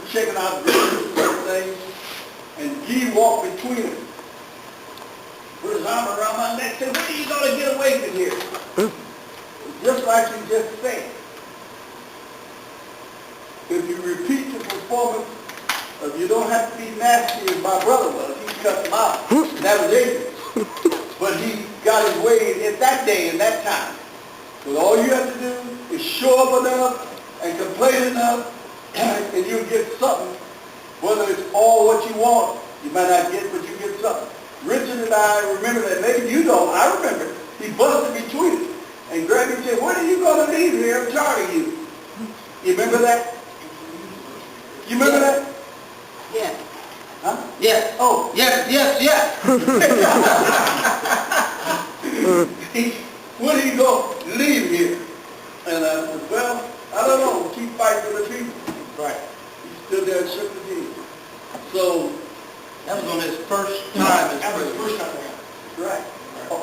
checking out different things, and Guy walked between us. Put his arm around my neck, said, when are you going to get away from here? Just like you just said. If you repeat the performance, you don't have to be nasty as my brother was. He cut them out. That was ignorant. But he got his way at that day and that time. But all you have to do is show up enough and complain enough, and you'll get something. Whether it's all what you want, you might not get, but you get something. Richard and I remember that. Maybe you don't. I remember. He busted between us and grabbed me and said, when are you going to leave here? I'm tired of you. You remember that? You remember that? Yes. Huh? Yes. Oh. Yes. When are you going to leave here? And I said, well, I don't know. Keep fighting for the people. Right. He stood there and shook his head. So, That was on his first time as that was the president. first time around. Right.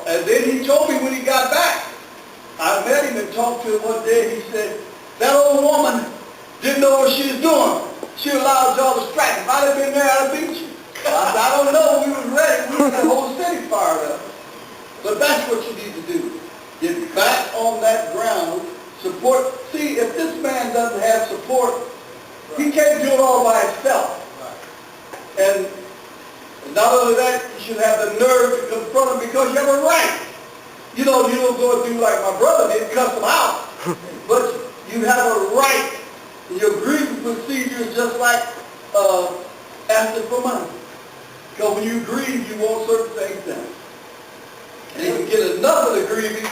And then he told me when he got back, I met him and talked to him one day, and he said, that old woman didn't know what she was doing. She allowed y'all to strike. If I'd have been there, I'd have beat you. I said, I don't know. We was ready. We had the whole city fired up. But that's what you need to do. Get back on that ground. Support. See, if this man doesn't have support, he can't do it all by himself. And not only that, you should have the nerve to confront him because you have a right. You know, you don't go and do like my brother did, cuss him out. But you have a right. And your grievance procedure is just like asking for money. Because when you grieve, you want certain things done. And if you get enough of the grieving,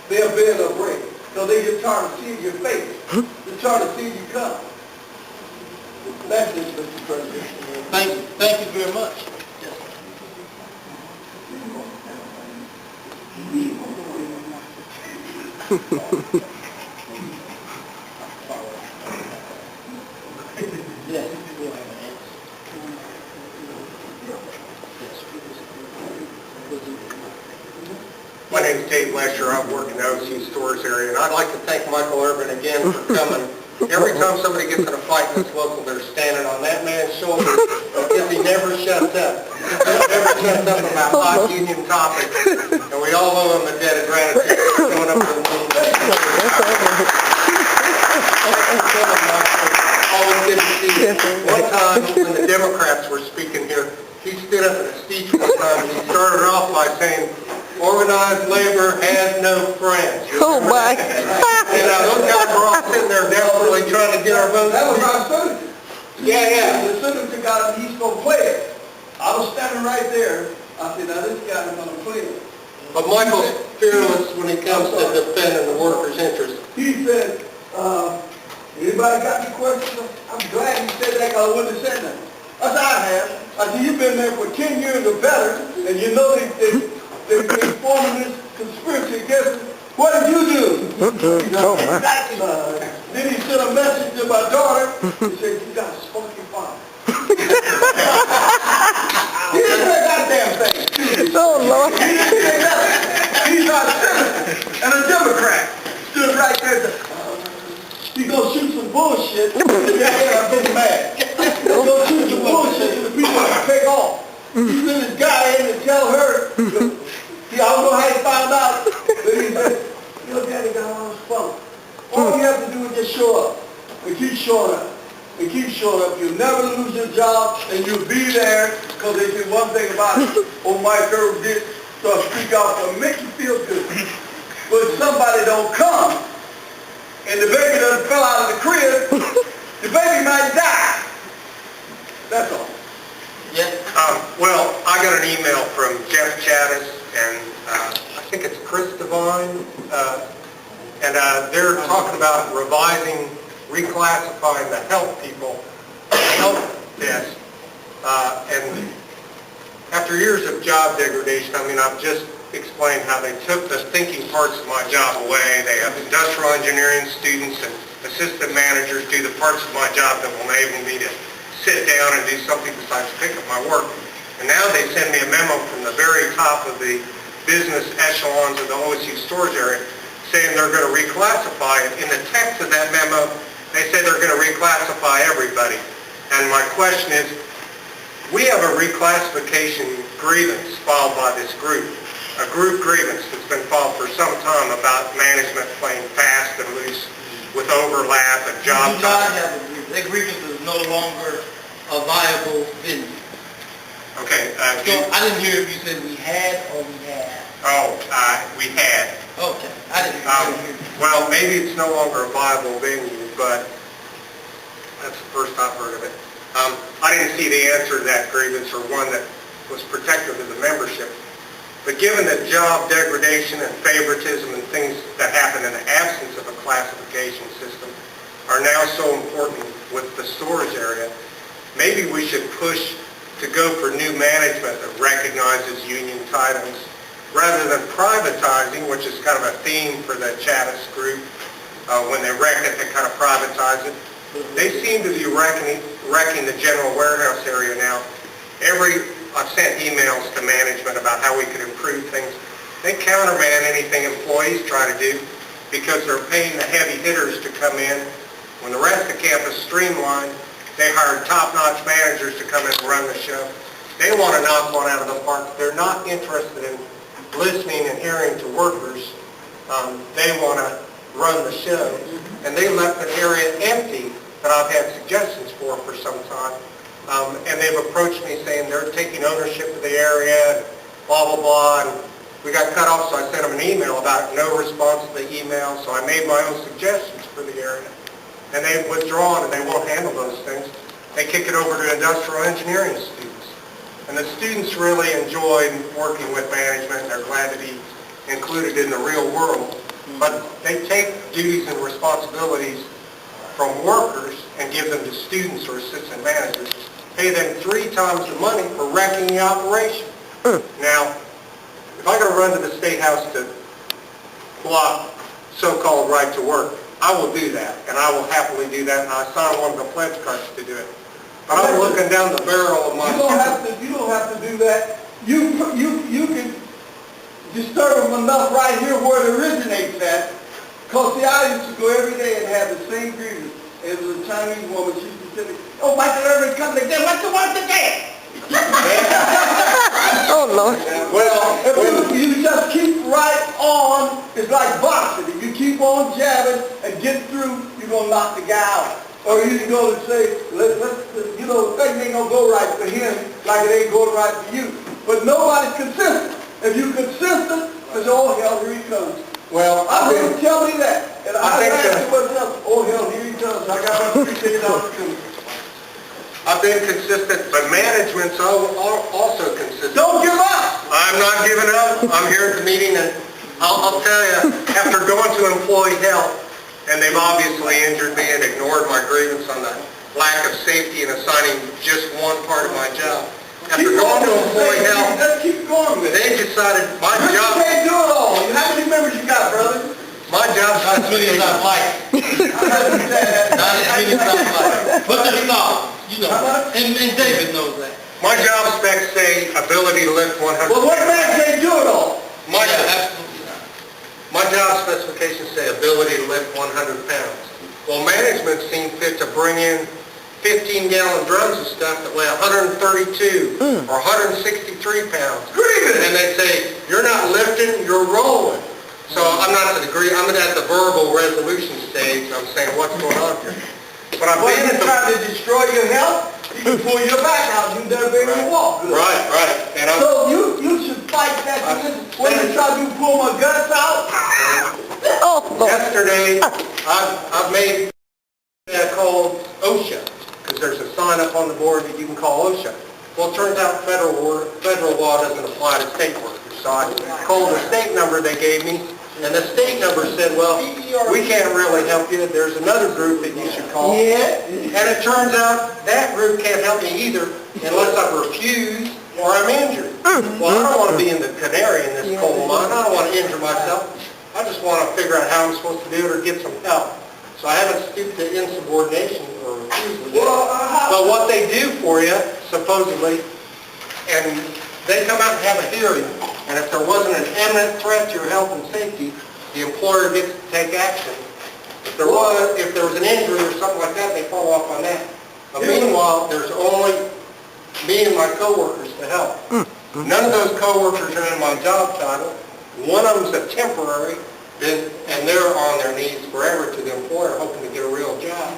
they'll bend or break. Because they get tired of seeing your face. They're tired of seeing you come. That's it, Mr. President. Thank you very much. Yes. My name's Dave Lesher. I work in the OC Stores area, and I'd like to thank Michael Urban again for coming. Every time somebody gets in a fight in this local, they're standing on that man's shoulders because he never shuts up. He never shuts up about hot union topics, and we all owe him a debt of gratitude for showing up to the meeting. Always good to see you. One time when the Democrats were speaking here, he stood up in a speech one time and he started off by saying, organized labor has no friends. Oh my. And those guys were all sitting there desperately trying to get our votes. That was our senator. Yeah. The senator got him, he's going to play it. I was standing right there. I said, now this guy's going to play it. But Michael's fearless when it comes to defending the workers' interests. He said, anybody got any questions? I'm glad he said that because I wouldn't have said that. I said, I have. I said, you've been there for 10 years or better, and you know they've been forming this conspiracy against us. What did you do? Oh, my. Then he sent a message to my daughter. He said, you got a smoking father. He didn't say a goddamn thing. Oh, Lord. He didn't say nothing. He's not a senator and a Democrat. Stood right there. He gonna shoot some bullshit. Yeah, I'm getting mad. He gonna shoot some bullshit and the people are gonna take off. He sent his guy in to tell her. See, I don't know how he found out, but he said, your daddy got all this fun. All you have to do is just show up and keep showing up. And keep showing up. You'll never lose your job, and you'll be there because they do one thing about it. Oh, Mike Irv did, so I speak out for make you feel good. But if somebody don't come, and the baby doesn't fell out of the crib, the baby might die. That's all. Yes. Well, I got an email from Jeff Chattis and I think it's Chris Devine, and they're talking about revising, reclassifying the health people, the health desk And after years of job degradation, I mean, I've just explained how they took the thinking parts of my job away. They have industrial engineering students and assistant managers do the parts of my job that will enable me to sit down and do something besides pick up my work. And now they send me a memo from the very top of the business echelons of the OSU storage area saying they're going to reclassify it. In the text of that memo, they say they're going to reclassify everybody. And my question is, we have a reclassification grievance filed by this group, a group grievance that's been filed for some time about management playing fast and loose with overlap and job You do not time. have a grievance. That grievance is no longer a viable venue. Okay, So I didn't hear if you said we had or we had. we had. Okay, I didn't hear. Well, maybe it's no longer a viable venue, but that's the first I've heard of it. I didn't see the answer to that grievance or one that was protective of the membership. But given that job degradation and favoritism and things that happen in the absence of a classification system are now so important with the storage area, maybe we should push to go for new management that recognizes union titles rather than privatizing, which is kind of a theme for the Chavez group. When they wreck it, they kind of privatize it. They seem to be wrecking the general warehouse area now. I've sent emails to management about how we could improve things. They counterman anything employees try to do because they're paying the heavy hitters to come in. When the rest of the campus streamlined, they hired top-notch managers to come in and run the show. They want to knock one out of the park. They're not interested in listening and hearing to workers. They want to run the show. And they left an area empty that I've had suggestions for some time. And they've approached me saying they're taking ownership of the area, and blah, blah, blah. And we got cut off, so I sent them an email about no response to the email. So I made my own suggestions for the area. And they've withdrawn, and they won't handle those things. They kick it over to industrial engineering students. And the students really enjoy working with management. They're glad to be included in the real world. But they take duties and responsibilities from workers and give them to students or assistant managers, pay them 3 times the money for wrecking the operation. Now, if I got to run to the State House to block so-called right to work, I will do that, and I will happily do that, and I sign one of the pledge cards to do it. But I'm looking down the barrel of my... You don't have to do that. You can disturb them enough right here where it originates at. Because see, I used to go every day and have the same grievance. It was a Chinese woman. She used to say, "Oh, Michael Irvin comes again. What you want today?" Oh, Lord. Well, if you just keep right on, it's like boxing. If you keep on jabbing and get through, you're going to knock the guy out. Or you can go and say, let's things ain't going to go right for him like it ain't going right for you. But nobody's consistent. If you're consistent, it's all hell, here he comes. Well, I heard him tell me that. And I asked him myself, oh hell, here he comes. I got my $3 opportunity. I've been consistent, but management's also consistent. Don't give up! I'm not giving up. I'm here at the meeting, and I'll tell you, after going to employee health, and they've obviously injured me and ignored my grievance on the lack of safety in assigning just one part of my job. After going to employee health, Let's keep going with it. they decided my You job, can't do it all. How many members you got, brother? my job Not as many as I'd like. Not as many as I'd like. But there's not, and David knows that. My job specs say ability to lift 100 Well, what pounds. man can't do it all? My, Absolutely not. my job specifications say ability to lift 100 pounds. Well, management seemed fit to bring in 15-gallon drums of stuff that weigh 132 or 163 pounds. And they say, you're not lifting, you're rolling. So I'm not at the verbal resolution stage. I'm saying, what's going on here? But I've Well, been you're at the... trying to destroy your health, you can pull your back out, you never be able to walk good. Right. And I'm... So you should fight that. When you try to pull my guts out, Oh, Lord. Yesterday, I've made called OSHA, because there's a sign up on the board that you can call OSHA. Well, it turns out federal law doesn't apply to state workers. So I called the state number they gave me, And the state number said, well, we can't really help you, there's another group that you should call. Yeah. And it turns out that group can't help me either unless I'm refused or I'm injured. Well, I don't want to be in the canary in this coal mine, I don't want to injure myself. I just want to figure out how I'm supposed to do it or get some help. So I haven't stooped to insubordination or refusal yet. But what they do for you, supposedly, and they come out and have a hearing, and if there wasn't an imminent threat to your health and safety, the employer gets to take action. If there was an injury or something like that, they follow up on that. But meanwhile, there's only me and my coworkers to help. None of those coworkers are in my job title. One of them's a temporary, and they're on their knees forever to the employer, hoping to get a real job.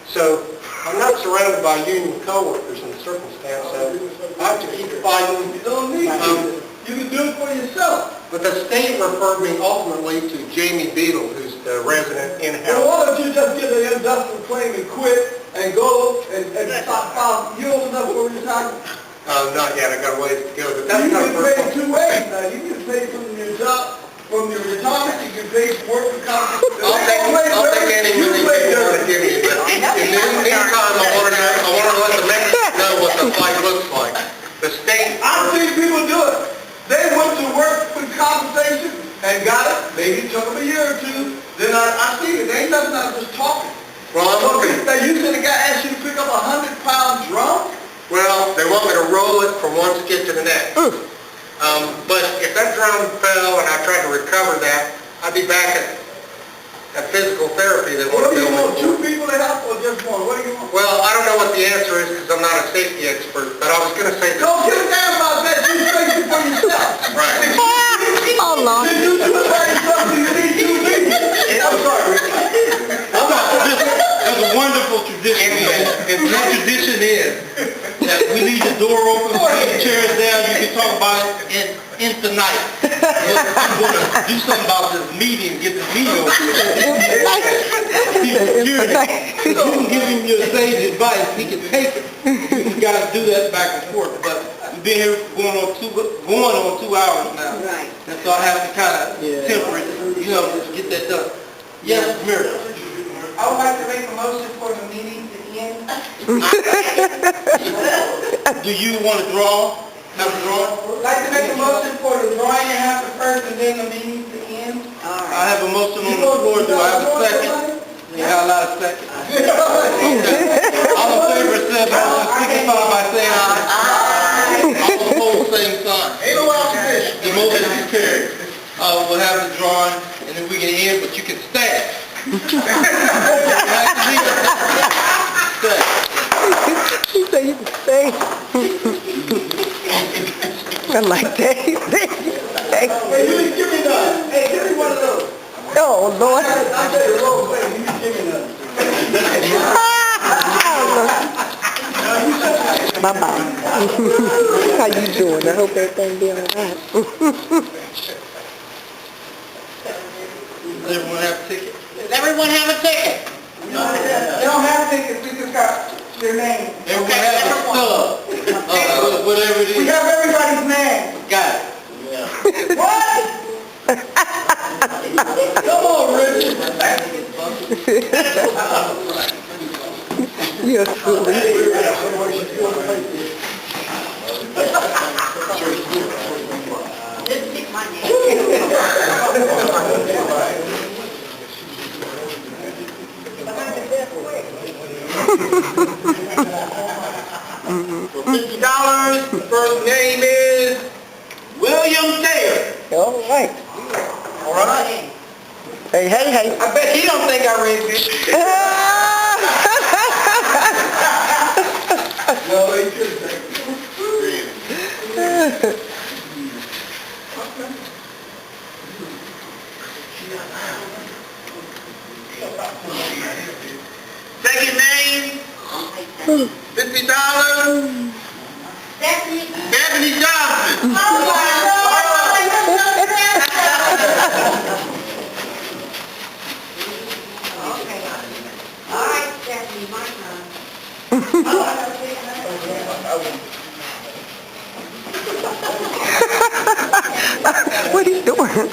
So I'm not surrounded by union coworkers in the circumstance, so I have to keep fighting. You don't need to. You can do it for yourself. But the state referred me ultimately to Jamie Beadle, who's the resident Well, in-house. why don't you just get an industrial claim and quit and go and stop, you old enough for retirement? Not yet, I got a ways to go, but that's You not get paid two ways now. You get paid from your job, from your retirement, you get paid for work and compensation. I'll take any money people want to give me, but in the meantime, I want to let the Mexicans know what the fight looks like. The state... I've seen people do it. They went to work with compensation and got it. Maybe it took them a year or two. Then I see it. They ain't nothing, I'm just talking. Well, I'm looking... Now, you said the guy asked you to pick up a 100-pound drum? Well, they want me to roll it from one skid to the next. But if that drum fell and I tried to recover that, I'd be back at physical therapy. They want What to do you bill want, me two for. people to help or just one? What do you want? Well, I don't know what the answer is because I'm not a safety expert, but I was going to say that... Don't give a damn about that. You safety for yourself. Right. Oh, Lord. Then you do something you need to do. I'm sorry, Rick. That's a wonderful tradition. And that tradition is that we leave the door open, keep the chairs down, you can talk about it in tonight. I'm going to do something about this meeting, get this meeting over with. You can give him your sage advice, he can take it. You guys do that back and forth, but we've been here going on 2 hours now. Right. And so I have to kind of temper it, get that done. Yes, Mary. I would like to make a motion for the meeting to end. Do you want to draw? Have a draw? I'd like to make a motion for the drawing to happen first and then the meeting to end. I have a motion on the floor. Do I have a second? Yeah, I'll have a second. All in favor, say motion, signify by saying aye. All opposed, same sign. Ain't no opposition. The motion is carried. We'll have the drawing, and then we can end, but you can stay. She said you can stay. I like that. Hey, you give me none. Hey, give me one of those. Oh, Lord. I'll tell you the role play. You give me none. Bye-bye. How you doing? I hope everything be all right. Does everyone have a ticket? Does everyone have a ticket? They don't have tickets, we just got your name. Everyone has a stub, whatever it We is. have everybody's name. Got it. What? Come on, Richard. You're silly. Just stick my name. For $50, the first name is William Taylor. All right. All right? Hey, hey, hey. I bet he don't think I read this. No, he couldn't. Second name, $50, Stephanie Johnson. Okay. All right, Stephanie, my turn. What are you doing?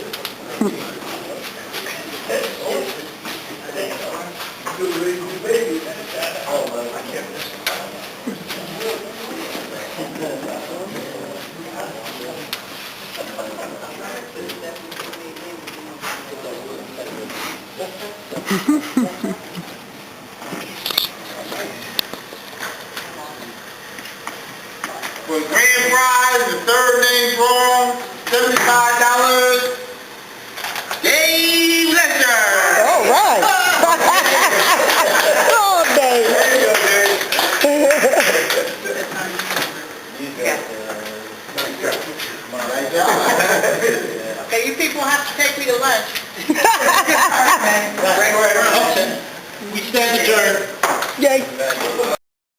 For grand prize, the third name drawing, $75. Dave Lester. All right. Oh, Dave. Okay, you people have to take me to lunch. We stand adjourned. Yay.